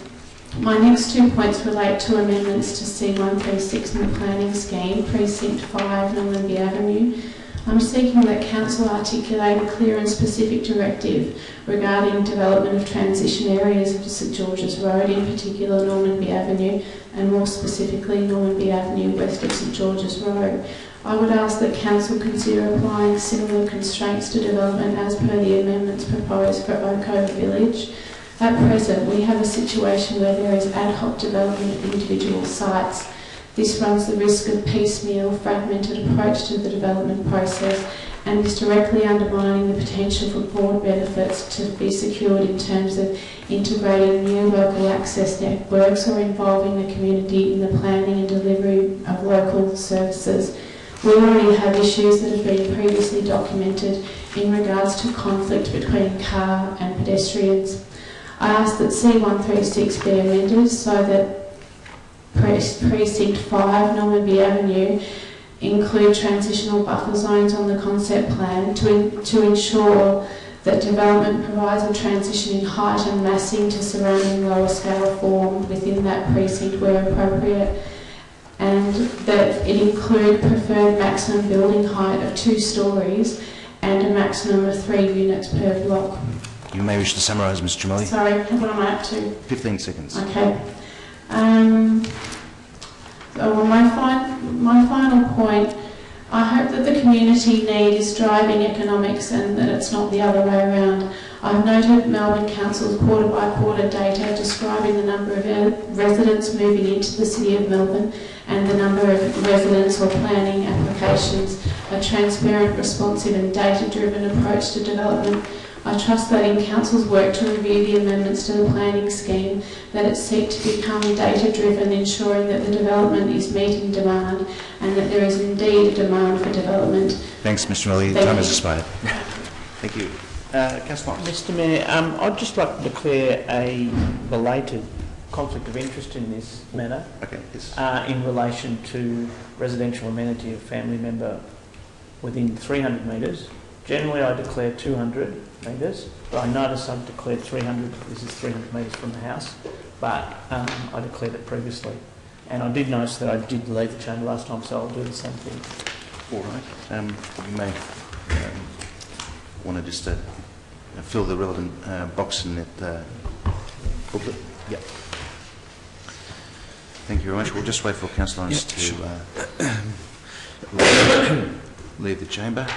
My next 2 points relate to amendments to C136 in the planning scheme, Precinct 5, Normanby Avenue. I'm seeking that council articulate a clear and specific directive regarding development of transition areas of St George's Road, in particular Normanby Avenue, and more specifically Normanby Avenue west of St George's Road. I would ask that council consider applying similar constraints to development as per the amendments proposed for Oako Village. At present, we have a situation where there is ad hoc development of individual sites. This runs the risk of piecemeal, fragmented approach to the development process and is directly undermining the potential for broad benefits to be secured in terms of integrating new local access networks or involving the community in the planning and delivery of local services. We already have issues that have been previously documented in regards to conflict between car and pedestrians. I ask that C136 be amended so that Precinct 5, Normanby Avenue, include transitional buffer zones on the concept plan to ensure that development provides a transition in height and massing to surrounding lower scale form within that precinct where appropriate, and that it include preferred maximum building height of 2 stories and a maximum of 3 units per block. You may wish to summarise, Ms. Jamali. Sorry, what am I up to? 15 seconds. Okay. So my final community need is driving economics and that it's not the other way around. I've noted Melbourne Council's quarter by quarter data describing the number of residents moving into the City of Melbourne and the number of residents or planning applications. A transparent, responsive and data-driven approach to development. I trust that in Council's work to review the amendments to the planning scheme, that it seek to become data-driven, ensuring that the development is meeting demand and that there is indeed a demand for development. Thanks, Mr. Rowley. Thank Time you. has expired. Thank you. Councillor Moss. Mr Mayor, I'd just like to declare a belated conflict of interest in this matter. Okay, yes. In relation to residential amenity of family member within 300 metres. Generally I declare 200 metres, but I notice I've declared 300, this is 300 metres from the house, but I declared it previously. And I did notice that I did leave the chamber last time, so I'll do the same thing. All right. You may want to just fill the relevant box in that booklet. Yep. Thank you very much. We'll just wait for Councillor Lawrence to leave the chamber.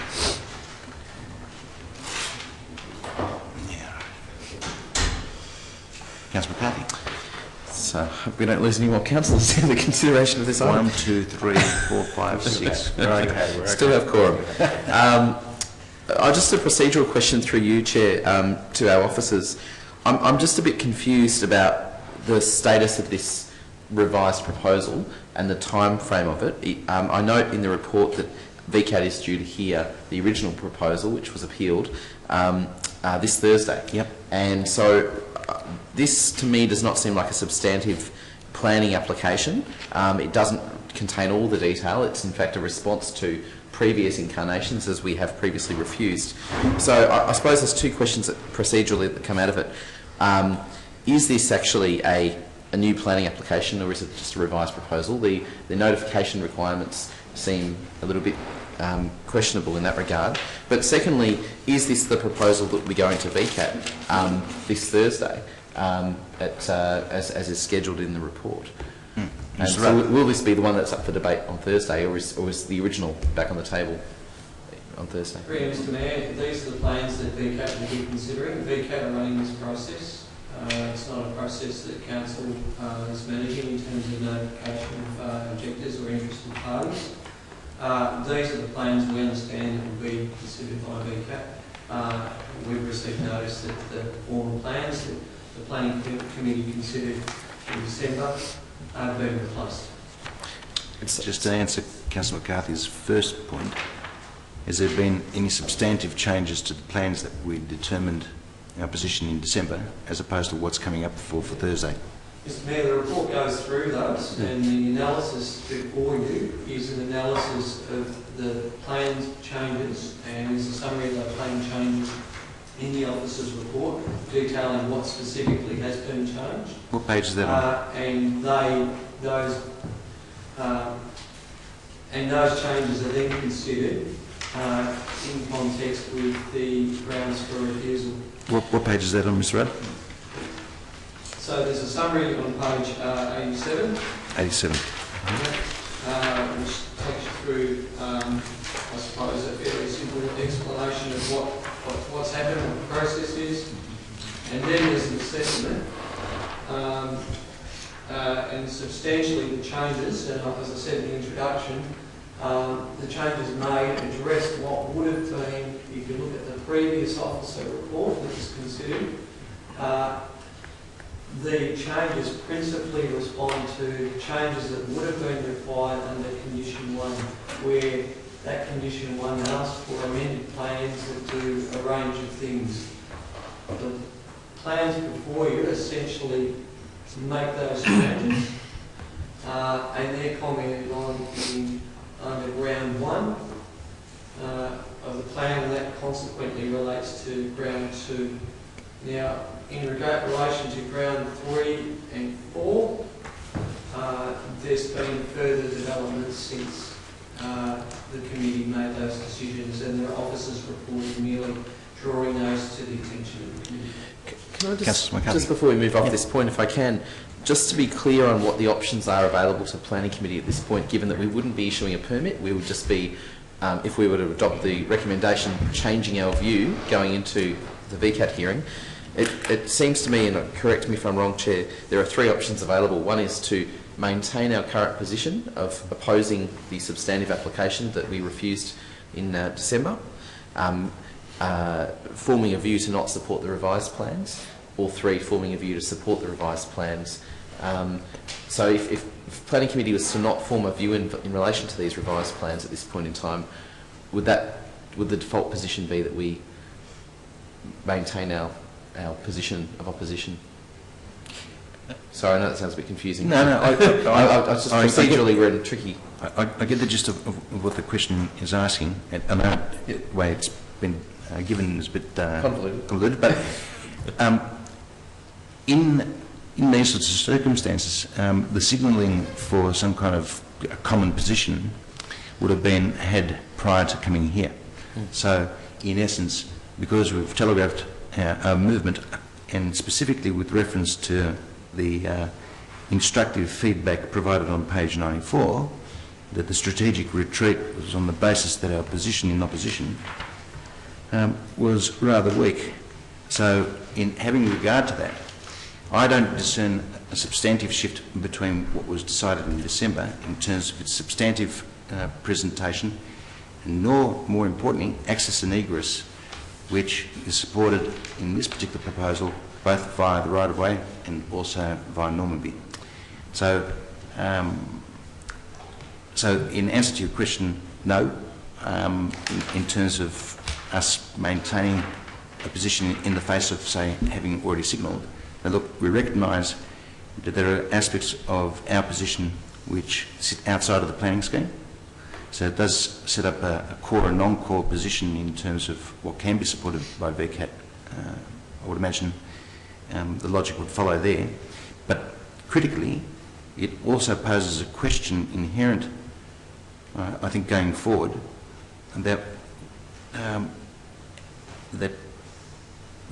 Yeah. Councillor McCarthy. So, hope we don't lose any more councillors in the consideration of this item. 1, 2, 3, 4, 5, 6. Right. Still have quorum. Just a procedural question through you, Chair, to our officers. I'm just a bit confused about the status of this revised proposal and the time frame of it. I note in the report that VCAT is due to hear the original proposal, which was appealed, this Thursday. Yep. And so this, to me, does not seem like a substantive planning application. It doesn't contain all the detail. It's, in fact, a response to previous incarnations, as we have previously refused. So I suppose there's two questions procedurally that come out of it. Is this actually a new planning application, or is it just a revised proposal? The notification requirements seem a little bit questionable in that regard. But secondly, is this the proposal that we're going to VCAT this Thursday, as is scheduled in the report? And so will this be the one that's up for debate on Thursday, or is the original back on the table on Thursday? Mr Mayor, these are the plans that VCAT will be considering. VCAT are running this process. It's not a process that Council is managing in terms of notification of objectors or interested parties. These are the plans we understand will be considered by VCAT. We've received notice that the formal plans that the Planning Committee considered in December have been replaced. Just to answer Councillor McCarthy's first point, has there been any substantive changes to the plans that we determined our position in December, as opposed to what's coming up for Thursday? Mr Mayor, the report goes through those, and the analysis before you is an analysis of the planned changes, and is a summary of the planned changes in the officer's report, detailing what specifically has been changed. What page is that on? And those changes are then considered in context with the grounds for refusal. What page is that on, Mr. Rudd? So there's a summary on page 87. 87. Which takes you through, I suppose, a fairly simple explanation of what's happened, what the process is. And then there's an assessment. And substantially the changes, and as I said in the introduction, the changes made address what would have been, if you look at the previous officer report that was considered, the changes principally respond to changes that would have been required under Condition 1, where that Condition 1 asks for amended plans that do a range of things. The plans before you essentially make those changes, and they're commented on under Ground 1 of the plan, and that consequently relates to Ground 2. Now, in relation to Ground 3 and 4, there's been further developments since the committee made those decisions, and their officers reported merely drawing those to the attention of the committee. Can I just before we move off this point, if I can, just to be clear on what the options are available to the Planning Committee at this point, given that we wouldn't be issuing a permit, we would just be if we were to adopt the recommendation changing our view going into the VCAT hearing, it seems to me, and correct me if I'm wrong, Chair, there are three options available. One is to maintain our current position of opposing the substantive application that we refused in December, forming a view to not support the revised plans, or three, forming a view to support the revised plans. So if Planning Committee was to not form a view in relation to these revised plans at this point in time, would the default position be that we maintain our position of opposition? Sorry, I know that sounds a bit confusing. No, I just procedurally we're in tricky. I get the gist of what the question is asking, and I know the way it's been given is a bit convoluted, but in these sorts of circumstances, the signalling for some kind of common position would have been had prior to coming here. So, in essence, because we've telegraphed our movement, and specifically with reference to the instructive feedback provided on page 94, that the strategic retreat was on the basis that our position in opposition was rather weak. So, in having regard to that, I don't discern a substantive shift between what was decided in December in terms of its substantive presentation, nor, more importantly, access and egress, which is supported in this particular proposal both via the right-of-way and also via Normanby. So, in answer to your question, no, in terms of us maintaining a position in the face of, say, having already signalled. Now look, we recognise that there are aspects of our position which sit outside of the planning scheme. So it does set up a core and non-core position in terms of what can be supported by VCAT. I would imagine the logic would follow there. But critically, it also poses a question inherent, I think, going forward, that that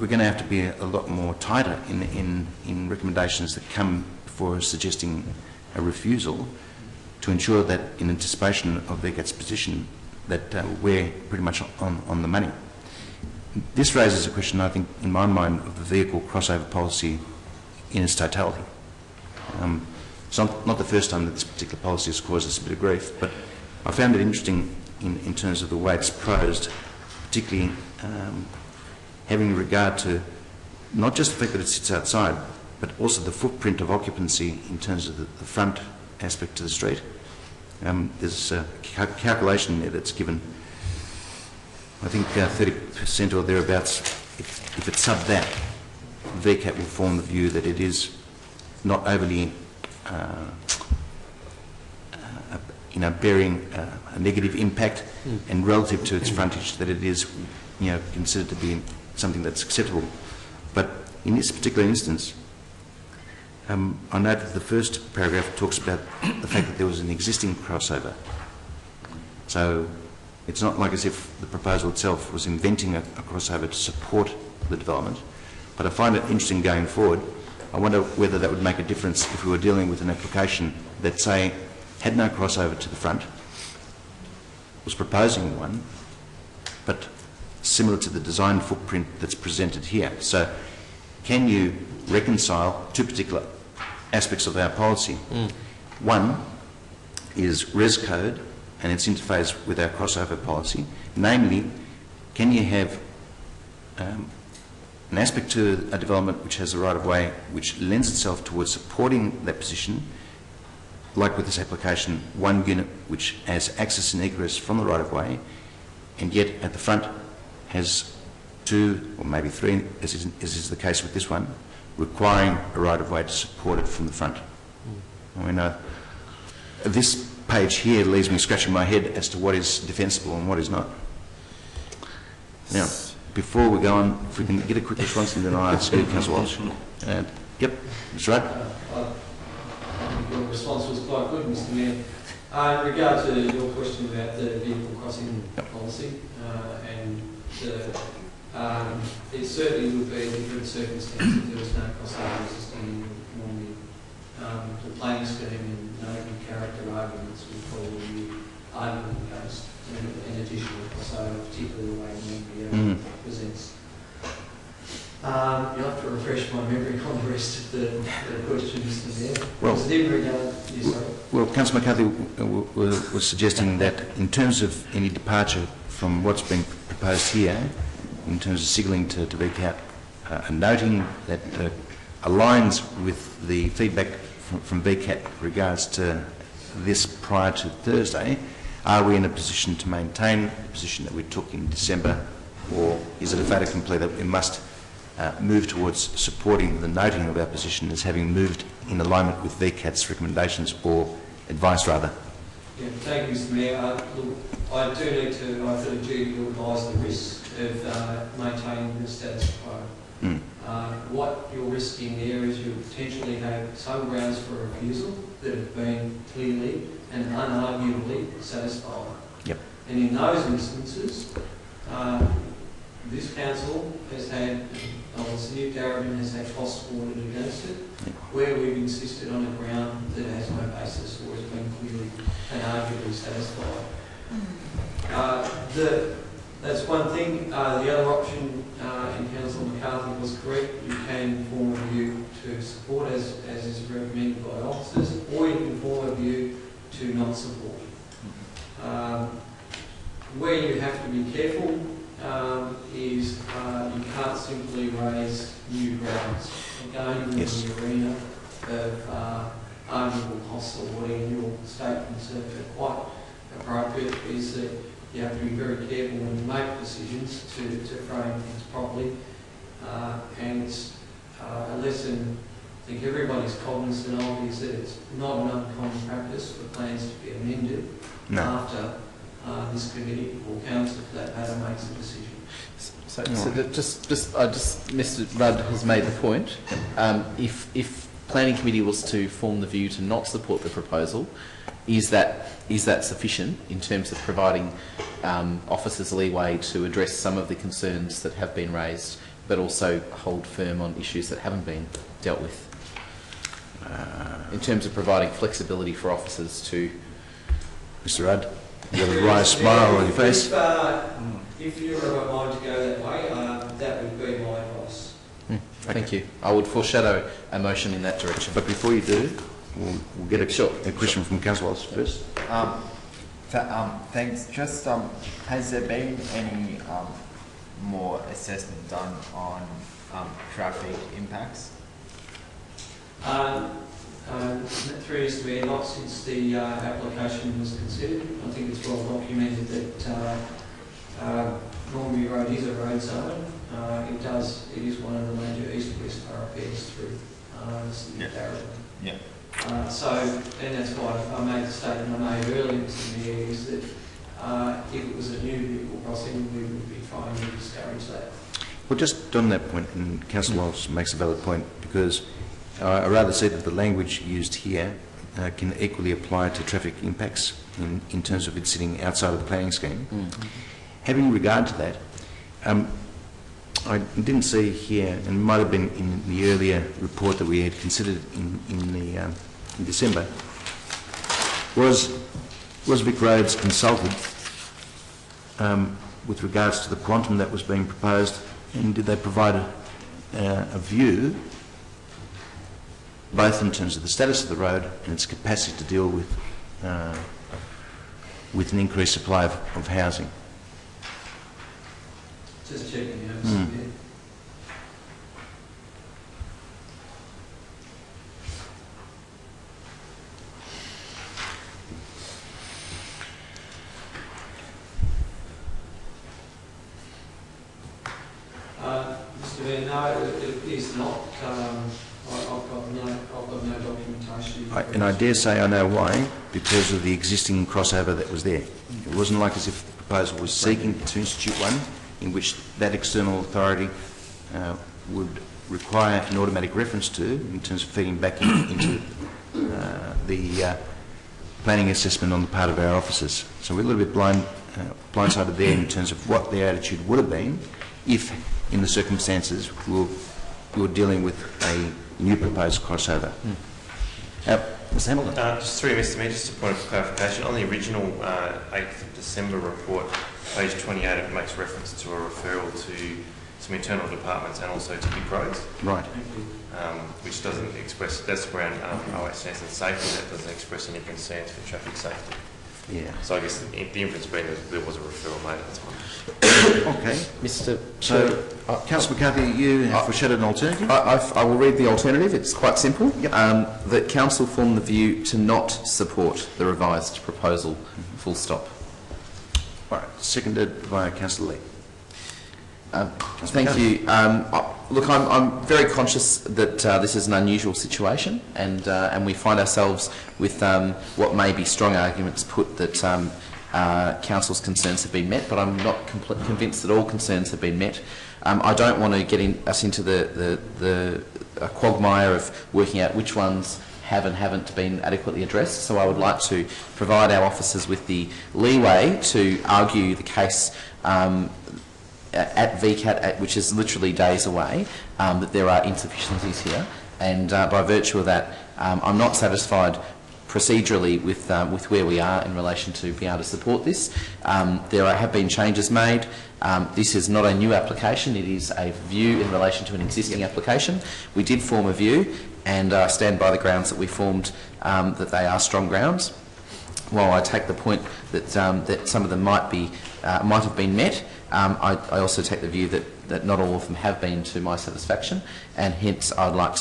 we're going to have to be a lot more tighter in recommendations that come before us suggesting a refusal, to ensure that in anticipation of VCAT's position that we're pretty much on the money. This raises a question, I think, in my mind, of the vehicle crossover policy in its totality. It's not the first time that this particular policy has caused us a bit of grief, but I found it interesting in terms of the way it's prosed, particularly having regard to not just the fact that it sits outside, but also the footprint of occupancy in terms of the front aspect to the street. There's a calculation there that's given, I think, 30% or thereabouts. If it's sub that, VCAT will form the view that it is not overly bearing a negative impact, and relative to its frontage, that it is considered to be something that's acceptable. But in this particular instance, I note that the first paragraph talks about the fact that there was an existing crossover. So it's not like as if the proposal itself was inventing a crossover to support the development. But I find it interesting going forward. I wonder whether that would make a difference if we were dealing with an application that, say, had no crossover to the front, was proposing one, but similar to the design footprint that's presented here. So can you reconcile two particular aspects of our policy? One is res code and its interface with our crossover policy. Namely, can you have an aspect to a development which has a right-of-way which lends itself towards supporting that position, like with this application, one unit which has access and egress from the right-of-way, and yet at the front has two or maybe three, as is the case with this one, requiring a right-of-way to support it from the front. I mean, this page here leaves me scratching my head as to what is defensible and what is not. Now, before we go on, if we can get a quick response, and then I'll ask you, Councillor Walsh. Yep, that's right. I think your response was quite good, Mr Mayor. In regard to your question about the vehicle crossing policy, it certainly would be a different circumstance if there was no crossover existing normally. The planning scheme and no character arguments would probably be argument based, and particularly the way Membry presents. You'll have to refresh my memory on the rest of the questions there. Well, Was it in regard, yes, sorry. Well, Councillor McCarthy was suggesting that in terms of any departure from what's been proposed here, in terms of signalling to VCAT, and noting that aligns with the feedback from VCAT regards to this prior to Thursday, are we in a position to maintain the position that we took in December, or is it a fait accompli that we must move towards supporting the noting of our position as having moved in alignment with VCAT's recommendations, or advice rather? Yeah, thank you, Mr Mayor. Look, I do need to, I feel a duty to advise the risk of maintaining the status quo. What you're risking there is you potentially have some grounds for refusal that have been clearly and unarguably satisfied. Yep. And in those instances, this council has had, the City of Darabin has had costs awarded against it, where we've insisted on a ground that has no basis or has been clearly and arguably satisfied. That's one thing. The other option, and Councillor McCarthy was correct, you can form a view to support as is recommended by officers, or you can form a view to not support. Where you have to be careful is you can't simply raise new grounds. Again, in the arena of arguable hostility, and your statements are quite appropriate, is that you have to be very careful when you make decisions to frame things properly. And it's a lesson I think everybody's cognizant of, is that it's not an uncommon practice for plans to be amended after this committee or council, for that matter, makes a decision. So Mr. Rudd has made the point. If planning committee was to form the view to not support the proposal, is that sufficient in terms of providing officers leeway to address some of the concerns that have been raised, but also hold firm on issues that haven't been dealt with? In terms of providing flexibility for officers to... Mr. Rudd, you have a wry smile on your face. If you're of a mind to go that way, that would be my advice. Thank you. I would foreshadow a motion in that direction. But before you do, we'll get a question from Councillor Wallace first. Thanks. Just has there been any more assessment done on traffic impacts? Through Mr Mayor, not since the application was considered. I think it's well documented that Normanby Road is a road zone. It is one of the major east-west thoroughfares through the City of Darabin. And that's why I made the statement I made earlier, Mr Mayor, is that if it was a new vehicle crossing, we would be trying to discourage that. Well, just on that point, and Councillor Wallace makes a valid point, because I rather say that the language used here can equally apply to traffic impacts in terms of it sitting outside of the planning scheme. Having regard to that, I didn't see here, and it might have been in the earlier report that we had considered in December, was Vic Roads consulted with regards to the quantum that was being proposed, and did they provide a view, both in terms of the status of the road and its capacity to deal with an increased supply of housing? Just checking out, Mr Mayor. Mr Mayor, no, it is not. I've got no documentation. And I dare say I know why, because of the existing crossover that was there. It wasn't like as if the proposal was seeking to institute one in which that external authority would require an automatic reference to, in terms of feeding back into the planning assessment on the part of our officers. So we're a little bit blindsided there in terms of what their attitude would have been if, in the circumstances, we were dealing with a new proposed crossover. Mr Hamilton. Just through Mr Mayor, just a point of clarification. On the original 8th of December report, page 28, it makes reference to a referral to some internal departments and also to Big Roads. Right. Which doesn't express, that's around OHS and safety, that doesn't express any concerns for traffic safety. Yeah. So I guess the inference being that there was a referral made at the time. Okay. Mr. So, Councillor McCarthy, you have foreshadowed an alternative? I will read the alternative. It's quite simple. Yep. That Council form the view to not support the revised proposal, full stop. All right. Seconded by Councillor Lee. Thank you. Look, I'm very conscious that this is an unusual situation, and we find ourselves with what may be strong arguments put that Council's concerns have been met, but I'm not convinced that all concerns have been met. I don't want to get us into the quagmire of working out which ones have and haven't been adequately addressed, so I would like to provide our officers with the leeway to argue the case at VCAT, which is literally days away, that there are insufficiencies here, and by virtue of that, I'm not satisfied procedurally with where we are in relation to being able to support this. There have been changes made. This is not a new application, it is a view in relation to an existing application. We did form a view, and I stand by the grounds that we formed, that they are strong grounds. While I take the point that that some of them might have been met, I also take the view that not all of them have been to my satisfaction, and hence I would like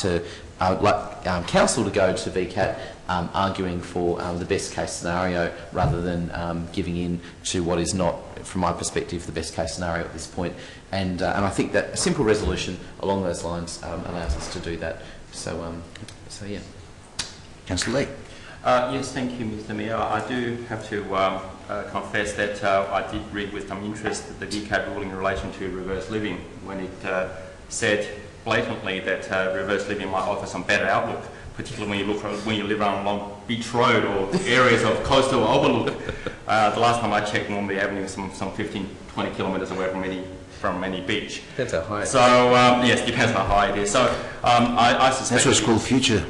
Council to go to VCAT arguing for the best case scenario rather than giving in to what is not, from my perspective, the best case scenario at this point. And I think that a simple resolution along those lines allows us to do that. So yeah. Councillor Lee. Yes, thank you, Mr Mayor. I do have to confess that I did read with some interest the VCAT ruling in relation to reverse living, when it said blatantly that reverse living might offer some better outlook, particularly when you live along Beach Road or areas of coastal overlook. The last time I checked, normally the avenue is some 15, 20 kilometres away from any beach. Depends how high. So yes, depends how high it is. So I suspect that's what's called future.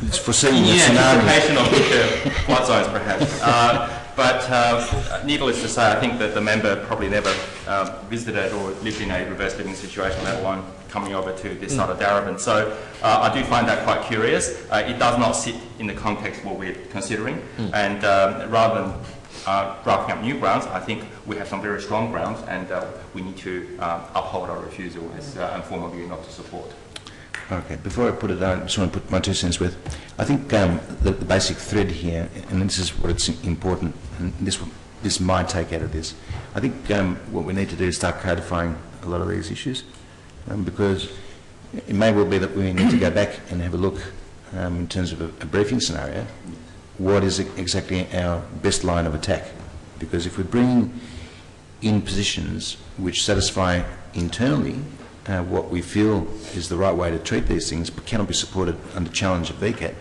It's foreseeing the scenario. Anticipation of future flood zones, perhaps. But needless to say, I think that the member probably never visited or lived in a reverse living situation, let alone coming over to this side of Darebin. So I do find that quite curious. It does not sit in the context of what we're considering. And rather than drafting up new grounds, I think we have some very strong grounds, and we need to uphold our refusal as a form of view not to support. Okay, before I put it down, I just want to put my 2 cents with. I think the basic thread here, and this is what it's important, and this is my take out of this. I think what we need to do is start codifying a lot of these issues, because it may well be that we need to go back and have a look in terms of a briefing scenario. What is exactly our best line of attack? Because if we bring in positions which satisfy internally what we feel is the right way to treat these things, but cannot be supported under challenge of VCAT,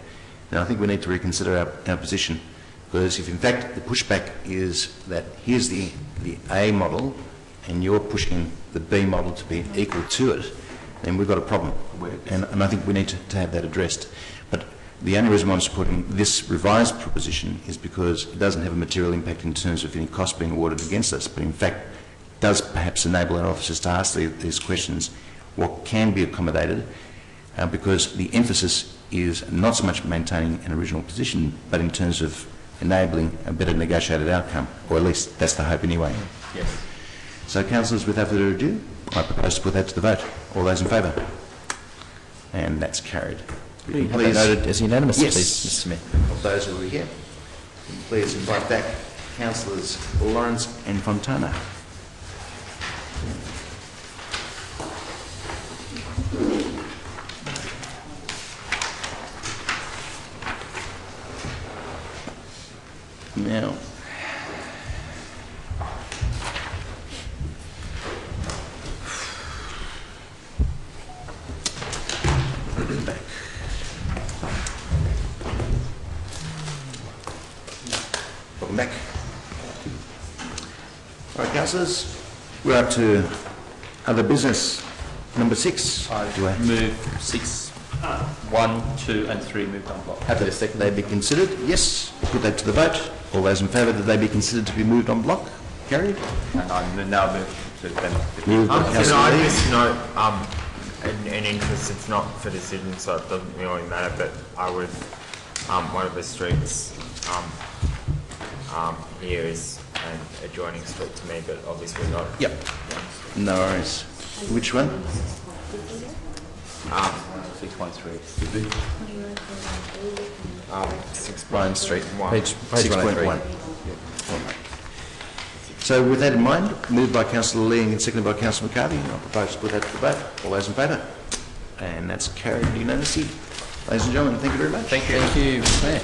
then I think we need to reconsider our position. Because if in fact the pushback is that here's the A model and you're pushing the B model to be equal to it, then we've got a problem. And I think we need to have that addressed. But the only reason why I'm supporting this revised proposition is because it doesn't have a material impact in terms of any cost being awarded against us, but in fact does perhaps enable our officers to ask these questions, what can be accommodated, because the emphasis is not so much maintaining an original position, but in terms of enabling a better negotiated outcome, or at least that's the hope anyway. Yes. So, councillors, without further ado, I propose to put that to the vote. All those in favour? And that's carried. Please noted as unanimous, yes, please, Mr Smith. Of those who are here, please invite back councillors Lawrence and Fontana. Now, back. Welcome back. All right, councillors, we're up to other business. Number 6. I move 6 1, 2 and 3 moved on block. Happy to second They that. be considered? Yes. Put that to the vote. All those in favour that they be considered to be moved on block? Carried. And I now move to benefit. Moved by Can councillor I Lee. just note, in interest, it's not for decision, so it doesn't really matter, but I would, one of the streets, here is an adjoining street to me, but obviously not. Yep. No worries. Which one? 6.3. 6 Bryan Street, One. page 103. 6.1. So with that in mind, moved by councillor Lee and seconded by councillor McCarthy, I propose to put that to the vote. All those in favour? And that's carried unanimously. Ladies and gentlemen, thank you very much. Thank you, Mr Mayor.